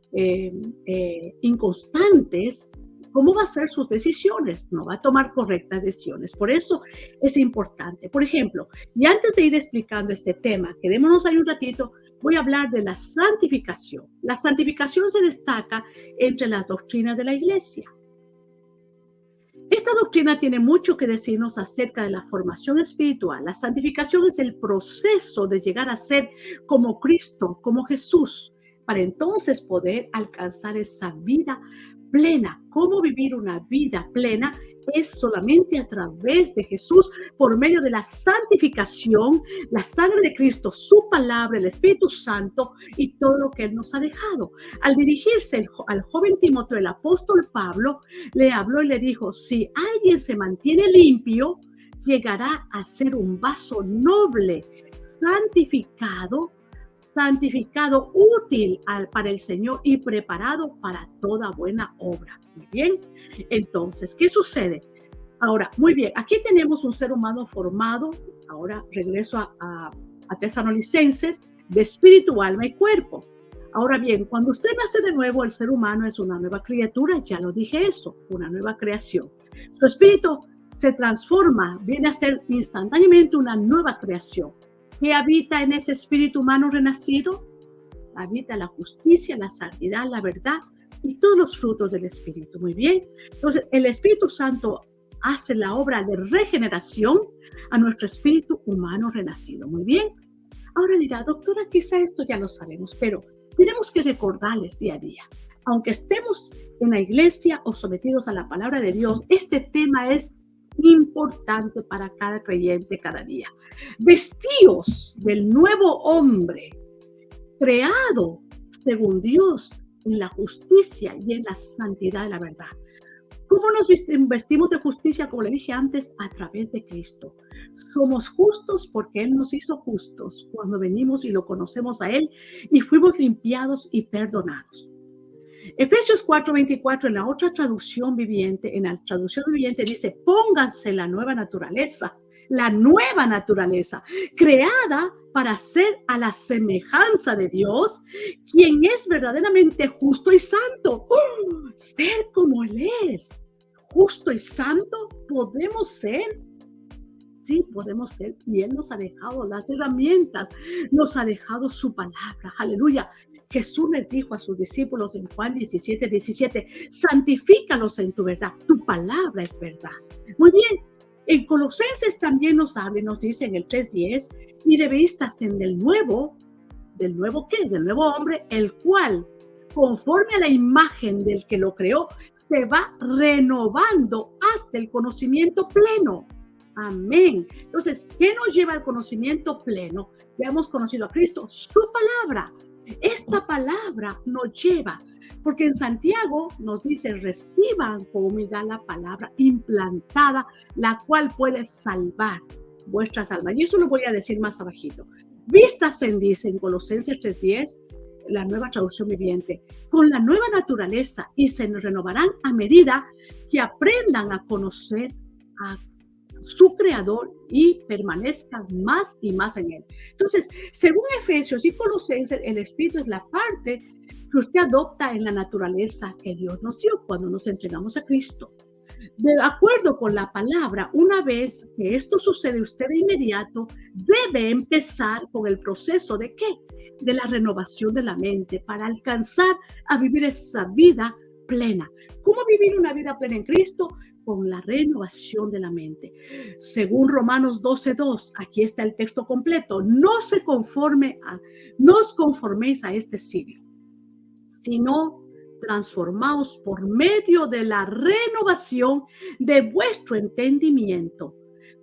inconstantes, ¿cómo va a ser sus decisiones? No va a tomar correctas decisiones. Por eso es importante. Por ejemplo, y antes de ir explicando este tema, quedémonos ahí un ratito, voy a hablar de la santificación. La santificación se destaca entre las doctrinas de la iglesia. Esta doctrina tiene mucho que decirnos acerca de la formación espiritual. La santificación es el proceso de llegar a ser como Cristo, como Jesús, para entonces poder alcanzar esa vida plena. ¿Cómo vivir una vida plena? Es solamente a través de Jesús, por medio de la santificación, la sangre de Cristo, su palabra, el Espíritu Santo y todo lo que Él nos ha dejado. Al dirigirse al joven Timoteo, el apóstol Pablo le habló y le dijo: si alguien se mantiene limpio, llegará a ser un vaso noble, santificado, útil para el Señor y preparado para toda buena obra. Muy bien. Entonces, ¿qué sucede? Ahora, muy bien, aquí tenemos un ser humano formado. Ahora regreso a Tesalonicenses, de espíritu, alma y cuerpo. Ahora bien, cuando usted nace de nuevo, el ser humano es una nueva criatura, ya lo dije eso, una nueva creación. Su espíritu se transforma, viene a ser instantáneamente una nueva creación. ¿Qué habita en ese espíritu humano renacido? Habita la justicia, la santidad, la verdad y todos los frutos del Espíritu. Muy bien. Entonces, el Espíritu Santo hace la obra de regeneración a nuestro espíritu humano renacido. Muy bien. Ahora dirá: doctora, quizá esto ya lo sabemos, pero tenemos que recordarles día a día. Aunque estemos en la iglesia o sometidos a la palabra de Dios, este tema es importante para cada creyente cada día. Vestíos del nuevo hombre, creado según Dios en la justicia y en la santidad de la verdad. ¿Cómo nos vestimos de justicia? Como le dije antes, a través de Cristo. Somos justos porque Él nos hizo justos cuando venimos y lo conocemos a Él y fuimos limpiados y perdonados. Efesios 4:24, en la otra traducción viviente, dice: pónganse la nueva naturaleza, creada para ser a la semejanza de Dios, quien es verdaderamente justo y santo. Ser como Él es, justo y santo, ¿podemos ser? Sí, podemos ser, y Él nos ha dejado las herramientas, nos ha dejado su palabra. Aleluya. Jesús les dijo a sus discípulos en Juan 17:17: santifícalos en tu verdad, tu palabra es verdad. Muy bien, en Colosenses también nos habla y nos dice en el 3:10: y revistas en ¿del nuevo qué? Del nuevo hombre, el cual, conforme a la imagen del que lo creó, se va renovando hasta el conocimiento pleno. Amén. Entonces, ¿qué nos lleva al conocimiento pleno? Ya hemos conocido a Cristo, su palabra. Esta palabra nos lleva, porque en Santiago nos dice: reciban con humildad la palabra implantada, la cual puede salvar vuestras almas. Y eso lo voy a decir más abajito. Vístanse, dice en Colosenses 3:10, la nueva traducción viviente, con la nueva naturaleza, y se renovarán a medida que aprendan a conocer a su creador y permanezcan más y más en él. Entonces, según Efesios y Colosenses, el espíritu es la parte que usted adopta en la naturaleza que Dios nos dio cuando nos entregamos a Cristo. De acuerdo con la palabra, una vez que esto sucede, usted de inmediato debe empezar con el proceso ¿de qué? De la renovación de la mente para alcanzar a vivir esa vida plena. ¿Cómo vivir una vida plena en Cristo? Con la renovación de la mente. Según Romanos 12:2, aquí está el texto completo: no os conforméis a este siglo, sino transformaos por medio de la renovación de vuestro entendimiento,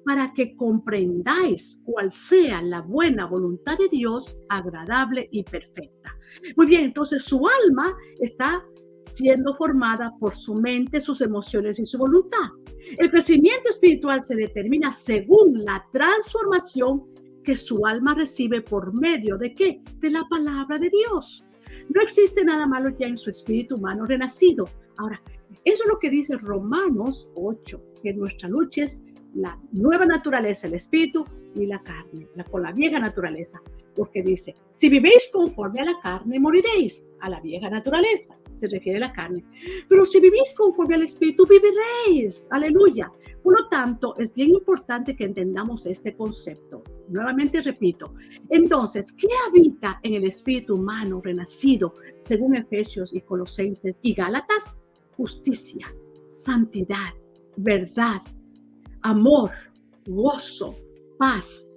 para que comprendáis cuál sea la buena voluntad de Dios, agradable y perfecta. Muy bien, entonces su alma está siendo formada por su mente, sus emociones y su voluntad. El crecimiento espiritual se determina según la transformación que su alma recibe por medio ¿de qué? De la palabra de Dios. No existe nada malo ya en su espíritu humano renacido. Ahora, eso es lo que dice Romanos 8, que nuestra lucha es la nueva naturaleza, el espíritu y la carne, con la vieja naturaleza. Porque dice: si vivís conforme a la carne, moriréis. A la vieja naturaleza se refiere a la carne. Pero si vivís conforme al espíritu, viviréis. Aleluya. Por lo tanto, es bien importante que entendamos este concepto. Nuevamente repito. Entonces, ¿qué habita en el espíritu humano renacido según Efesios y Colosenses y Gálatas? Justicia, santidad, verdad, amor, gozo, paz,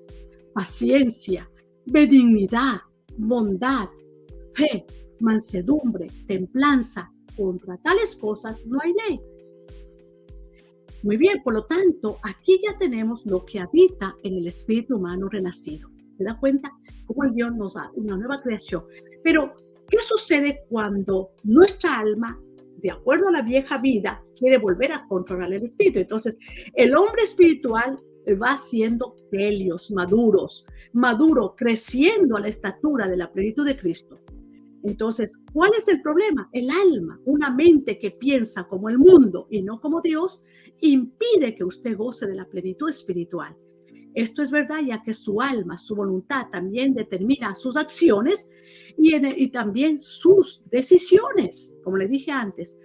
paciencia, benignidad, bondad, fe, mansedumbre, templanza. Contra tales cosas no hay ley. Muy bien, por lo tanto, aquí ya tenemos lo que habita en el espíritu humano renacido. ¿Se da cuenta cómo el Dios nos da una nueva creación? Pero, ¿qué sucede cuando nuestra alma, de acuerdo a la vieja vida, quiere volver a controlar el espíritu? Entonces, el hombre espiritual va siendo telios, maduro, creciendo a la estatura de la plenitud de Cristo. Entonces, ¿cuál es el problema? El alma, una mente que piensa como el mundo y no como Dios, impide que usted goce de la plenitud espiritual. Esto es verdad, ya que su alma, su voluntad también determina sus acciones y también sus decisiones. Como le dije antes,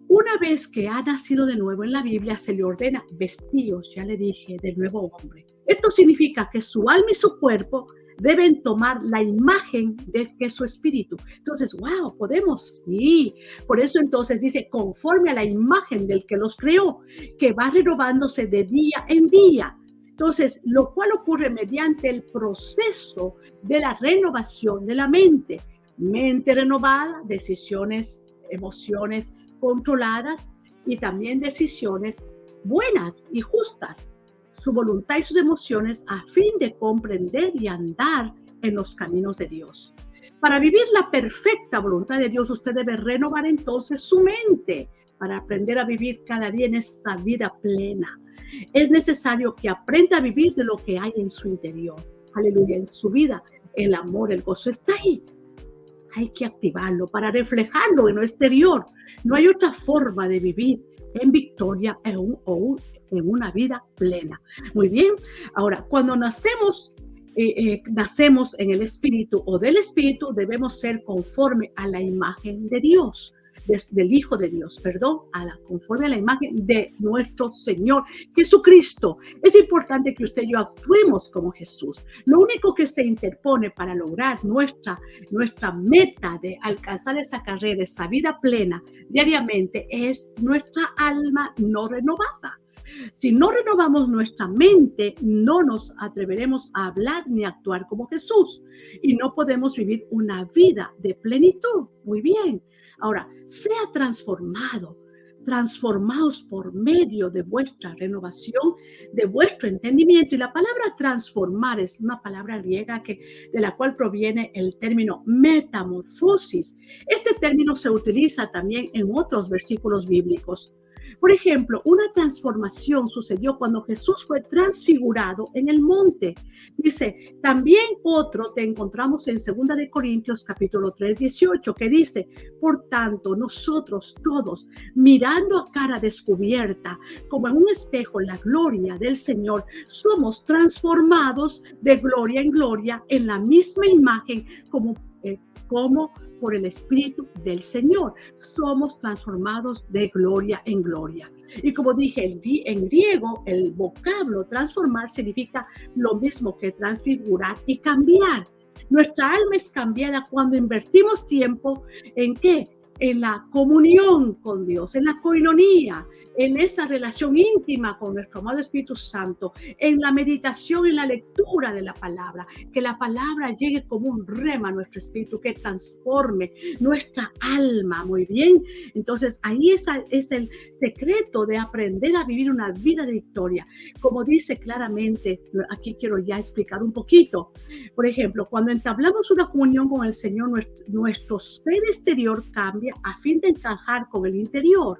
una vez que ha nacido de nuevo en la Biblia, se le ordena vestíos, ya le dije, del nuevo hombre. Esto significa que su alma y su cuerpo deben tomar la imagen de que su espíritu. Entonces, wow, podemos, sí. Por eso entonces dice, conforme a la imagen del que los creó, que va renovándose de día en día. Entonces, lo cual ocurre mediante el proceso de la renovación de la mente. Mente renovada, decisiones, emociones controladas y también decisiones buenas y justas. Su voluntad y sus emociones a fin de comprender y andar en los caminos de Dios. Para vivir la perfecta voluntad de Dios, usted debe renovar entonces su mente para aprender a vivir cada día en esa vida plena. Es necesario que aprenda a vivir de lo que hay en su interior. Aleluya, en su vida, el amor, el gozo está ahí. Hay que activarlo para reflejarlo en lo exterior. No hay otra forma de vivir en victoria en una vida plena. Muy bien. Ahora, cuando nacemos en el Espíritu o del Espíritu, debemos ser conforme a la imagen de Dios, del Hijo de Dios, conforme a la imagen de nuestro Señor Jesucristo. Es importante que usted y yo actuemos como Jesús. Lo único que se interpone para lograr nuestra meta de alcanzar esa carrera, esa vida plena diariamente, es nuestra alma no renovada. Si no renovamos nuestra mente, no nos atreveremos a hablar ni a actuar como Jesús y no podemos vivir una vida de plenitud. Muy bien. Ahora, sea transformados por medio de vuestra renovación, de vuestro entendimiento. Y la palabra transformar es una palabra griega de la cual proviene el término metamorfosis. Este término se utiliza también en otros versículos bíblicos. Por ejemplo, una transformación sucedió cuando Jesús fue transfigurado en el monte. Dice, también otro te encontramos en 2 de Corintios capítulo 3, 18, que dice, por tanto, nosotros todos, mirando a cara descubierta, como en un espejo la gloria del Señor, somos transformados de gloria en gloria en la misma imagen como por el Espíritu del Señor. Somos transformados de gloria en gloria. Y como dije, en griego, el vocablo transformar significa lo mismo que transfigurar y cambiar. Nuestra alma es cambiada cuando invertimos tiempo ¿en qué? En la comunión con Dios, en la coinonía, en esa relación íntima con nuestro amado Espíritu Santo, en la meditación, en la lectura de la palabra, que la palabra llegue como un rema a nuestro espíritu, que transforme nuestra alma. Muy bien, entonces ahí es el secreto de aprender a vivir una vida de victoria. Como dice claramente, aquí quiero ya explicar un poquito. Por ejemplo, cuando entablamos una comunión con el Señor, nuestro ser exterior cambia a fin de encajar con el interior.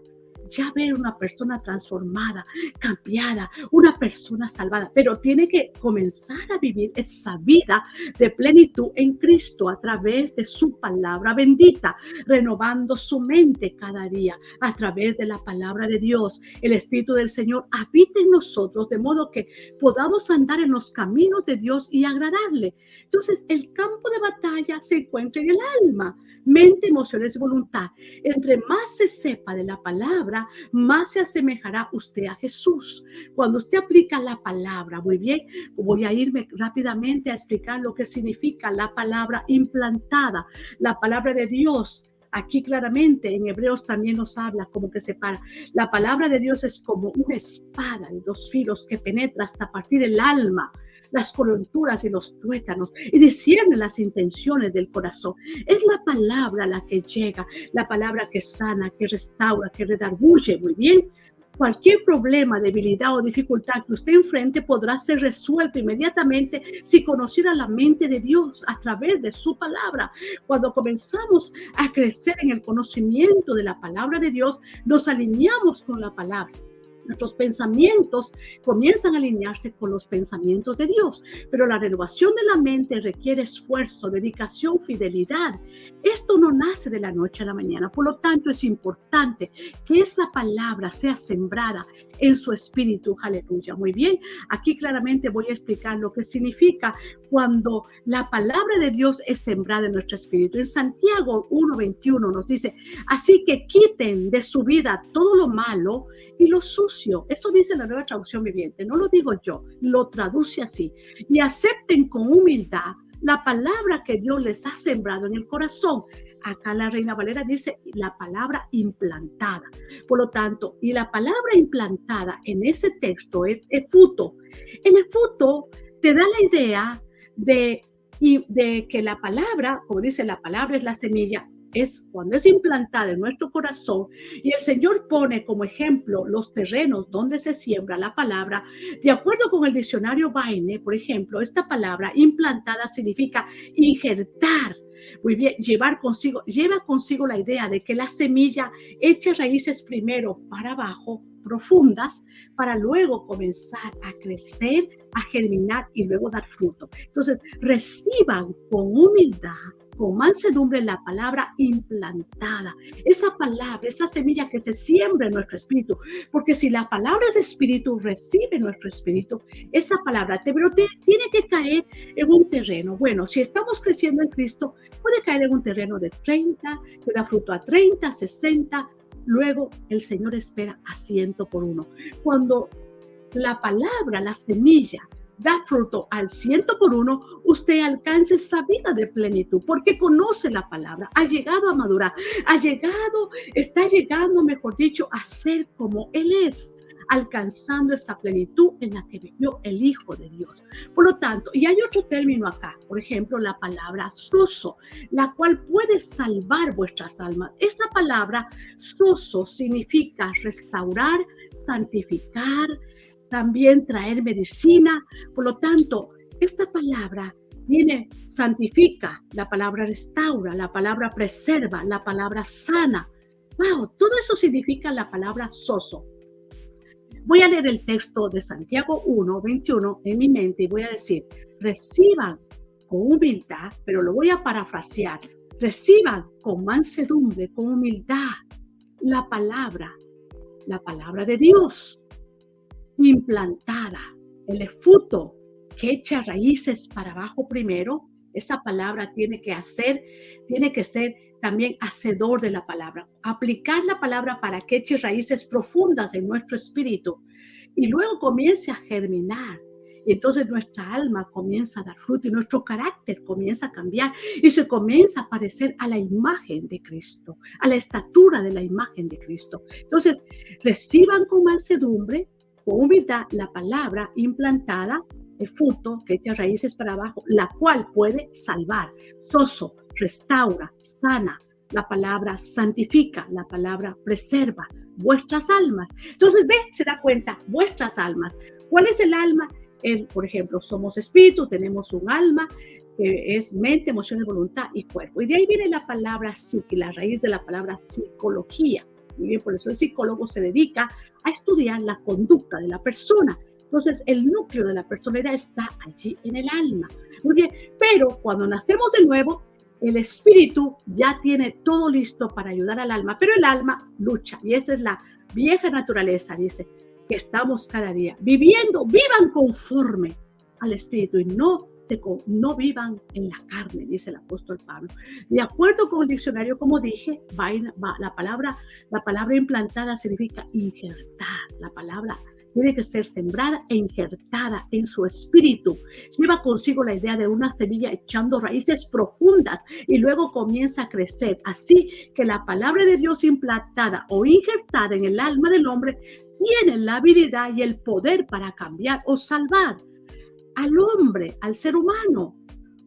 Ya ver una persona transformada, cambiada, una persona salvada, pero tiene que comenzar a vivir esa vida de plenitud en Cristo a través de su palabra bendita, renovando su mente cada día a través de la palabra de Dios. El Espíritu del Señor habita en nosotros de modo que podamos andar en los caminos de Dios y agradarle. Entonces, el campo de batalla se encuentra en el alma, mente, emociones y voluntad. Entre más se sepa de la palabra, más se asemejará usted a Jesús. Cuando usted aplica la palabra, muy bien, voy a irme rápidamente a explicar lo que significa la palabra implantada, la palabra de Dios. Aquí claramente en Hebreos también nos habla como que separa. La palabra de Dios es como una espada de dos filos que penetra hasta partir el alma, las coyunturas y los tuétanos y discierne las intenciones del corazón. Es la palabra la que llega, la palabra que sana, que restaura, que redarguye. Muy bien. Cualquier problema, debilidad o dificultad que usted enfrente podrá ser resuelto inmediatamente si conociera la mente de Dios a través de su palabra. Cuando comenzamos a crecer en el conocimiento de la palabra de Dios, nos alineamos con la palabra. Nuestros pensamientos comienzan a alinearse con los pensamientos de Dios, pero la renovación de la mente requiere esfuerzo, dedicación, fidelidad. Esto no nace de la noche a la mañana, por lo tanto es importante que esa palabra sea sembrada en su espíritu. Aleluya. Muy bien, aquí claramente voy a explicar lo que significa cuando la palabra de Dios es sembrada en nuestro espíritu. En Santiago 1:21 nos dice, así que quiten de su vida todo lo malo y lo sucio. Eso dice la Nueva Traducción Viviente, no lo digo yo, lo traduce así. Y acepten con humildad la palabra que Dios les ha sembrado en el corazón. Acá la Reina Valera dice la palabra implantada. Por lo tanto, y la palabra implantada en ese texto es efuto. El efuto te da la idea de que la palabra, como dice, la palabra es la semilla, es cuando es implantada en nuestro corazón y el Señor pone como ejemplo los terrenos donde se siembra la palabra. De acuerdo con el diccionario Vaine, por ejemplo, esta palabra implantada significa injertar. Muy bien, lleva consigo la idea de que la semilla eche raíces primero para abajo, profundas, para luego comenzar a crecer, a germinar y luego dar fruto. Entonces, reciban con humildad, con mansedumbre la palabra implantada, esa palabra, esa semilla que se siembra en nuestro espíritu, porque si la palabra es espíritu, recibe nuestro espíritu, esa palabra pero tiene que caer en un terreno. Bueno, si estamos creciendo en Cristo, puede caer en un terreno de 30, que da fruto a 30, 60, luego el Señor espera a 100 por uno. Cuando la palabra, la semilla, da fruto al 100 por uno, usted alcanza esa vida de plenitud, porque conoce la palabra, ha llegado a madurar, está llegando, mejor dicho, a ser como Él es, alcanzando esa plenitud en la que vivió el Hijo de Dios. Por lo tanto, y hay otro término acá, por ejemplo, la palabra soso, la cual puede salvar vuestras almas. Esa palabra soso significa restaurar, santificar, también traer medicina. Por lo tanto, esta palabra santifica, la palabra restaura, la palabra preserva, la palabra sana. Wow, todo eso significa la palabra soso. Voy a leer el texto de Santiago 1:21 en mi mente y voy a decir, reciban con humildad, pero lo voy a parafrasear, reciban con mansedumbre, con humildad, la palabra de Dios implantada, el fruto que echa raíces para abajo primero. Esa palabra tiene que ser también hacedor de la palabra, aplicar la palabra para que eche raíces profundas en nuestro espíritu y luego comience a germinar. Y entonces nuestra alma comienza a dar fruto y nuestro carácter comienza a cambiar y se comienza a parecer a la imagen de Cristo, a la estatura de la imagen de Cristo. Entonces, reciban con mansedumbre, con humildad, la palabra implantada, el fruto que echa raíces para abajo, la cual puede salvar. Soso, restaura, sana. La palabra santifica, la palabra preserva vuestras almas. Entonces, se da cuenta, vuestras almas. ¿Cuál es el alma? Por ejemplo, somos espíritu, tenemos un alma, que es mente, emoción, voluntad y cuerpo. Y de ahí viene la palabra psique, la raíz de la palabra psicología. Muy bien, por eso el psicólogo se dedica a estudiar la conducta de la persona. Entonces, el núcleo de la personalidad está allí en el alma. Muy bien, pero cuando nacemos de nuevo, el espíritu ya tiene todo listo para ayudar al alma, pero el alma lucha. Y esa es la vieja naturaleza, dice, que estamos cada día viviendo, vivan conforme al espíritu y no vivan en la carne, dice el apóstol Pablo. De acuerdo con el diccionario, como dije, la palabra implantada significa injertar. La palabra tiene que ser sembrada e injertada en su espíritu. Lleva consigo la idea de una semilla echando raíces profundas y luego comienza a crecer. Así que la palabra de Dios implantada o injertada en el alma del hombre tiene la habilidad y el poder para cambiar o salvar. al hombre, al ser humano.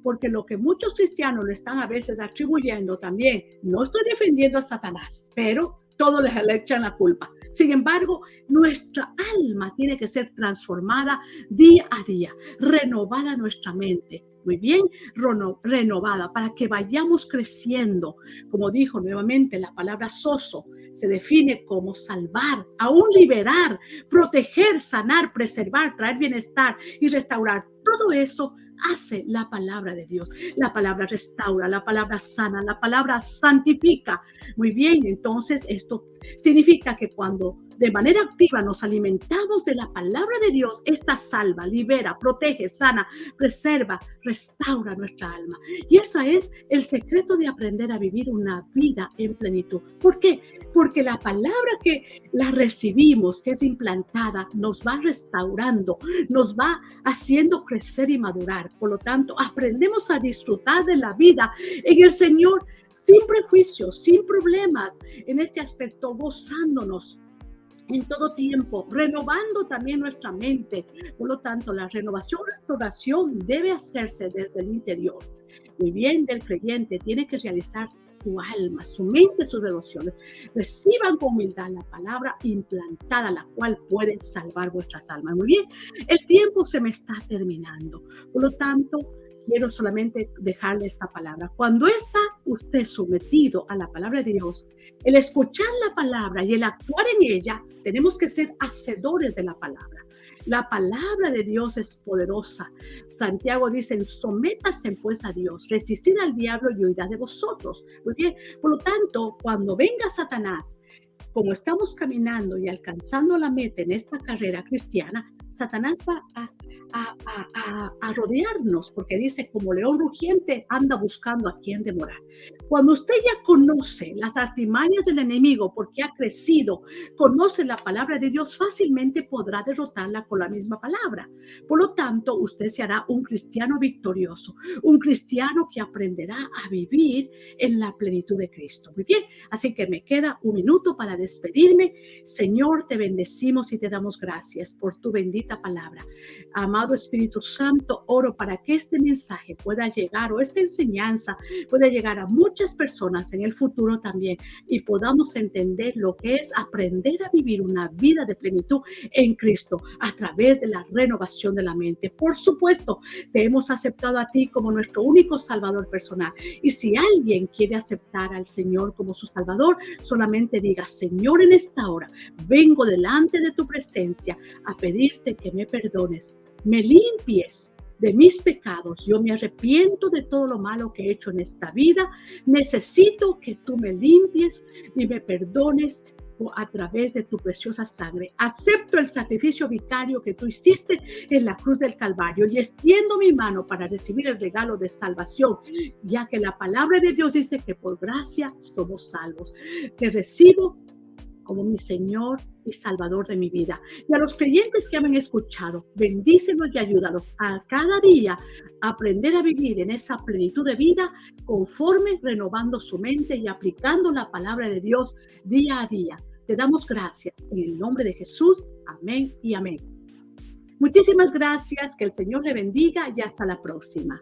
Porque lo que muchos cristianos le están a veces atribuyendo también, no estoy defendiendo a Satanás, pero todos le echan la culpa. Sin embargo, nuestra alma tiene que ser transformada día a día, renovada nuestra mente. Muy bien, renovada para que vayamos creciendo. Como dijo nuevamente la palabra sozo, se define como salvar, aún liberar, proteger, sanar, preservar, traer bienestar y restaurar. Todo eso hace la palabra de Dios. La palabra restaura, la palabra sana, la palabra santifica. Muy bien, entonces esto significa que cuando de manera activa nos alimentamos de la palabra de Dios, esta salva, libera, protege, sana, preserva, restaura nuestra alma. Y ese es el secreto de aprender a vivir una vida en plenitud. ¿Por qué? Porque la palabra que la recibimos, que es implantada, nos va restaurando, nos va haciendo crecer y madurar. Por lo tanto, aprendemos a disfrutar de la vida en el Señor sin prejuicios, sin problemas, en este aspecto gozándonos en todo tiempo, renovando también nuestra mente. Por lo tanto, la restauración debe hacerse desde el interior. Muy bien, del creyente tiene que realizar su alma, su mente, sus devociones. Reciban con humildad la palabra implantada, la cual puede salvar vuestras almas. Muy bien, el tiempo se me está terminando. Por lo tanto, quiero solamente dejarle esta palabra. Cuando está usted sometido a la palabra de Dios, el escuchar la palabra y el actuar en ella, tenemos que ser hacedores de la palabra. La palabra de Dios es poderosa. Santiago dice, sométase pues a Dios, resistid al diablo y huirá de vosotros. Muy bien, por lo tanto, cuando venga Satanás, como estamos caminando y alcanzando la meta en esta carrera cristiana, Satanás va a rodearnos, porque dice, como león rugiente, anda buscando a quien devorar. Cuando usted ya conoce las artimañas del enemigo, porque ha crecido, conoce la palabra de Dios, fácilmente podrá derrotarla con la misma palabra. Por lo tanto, usted se hará un cristiano victorioso, un cristiano que aprenderá a vivir en la plenitud de Cristo. Muy bien, así que me queda un minuto para despedirme. Señor, te bendecimos y te damos gracias por tu bendita palabra. Amado Espíritu Santo, oro para que este mensaje pueda llegar, o esta enseñanza pueda llegar a muchas personas en el futuro también, y podamos entender lo que es aprender a vivir una vida de plenitud en Cristo a través de la renovación de la mente. Por supuesto, te hemos aceptado a ti como nuestro único Salvador personal, y si alguien quiere aceptar al Señor como su Salvador, solamente diga, Señor, en esta hora vengo delante de tu presencia a pedirte que me perdones, me limpies de mis pecados. Yo me arrepiento de todo lo malo que he hecho en esta vida. Necesito que tú me limpies y me perdones a través de tu preciosa sangre. Acepto el sacrificio vicario que tú hiciste en la cruz del Calvario y extiendo mi mano para recibir el regalo de salvación, ya que la palabra de Dios dice que por gracia somos salvos. Te recibo como mi Señor y Salvador de mi vida. Y a los creyentes que me han escuchado, bendícelos y ayúdalos a cada día aprender a vivir en esa plenitud de vida conforme renovando su mente y aplicando la palabra de Dios día a día. Te damos gracias en el nombre de Jesús. Amén y amén. Muchísimas gracias. Que el Señor le bendiga y hasta la próxima.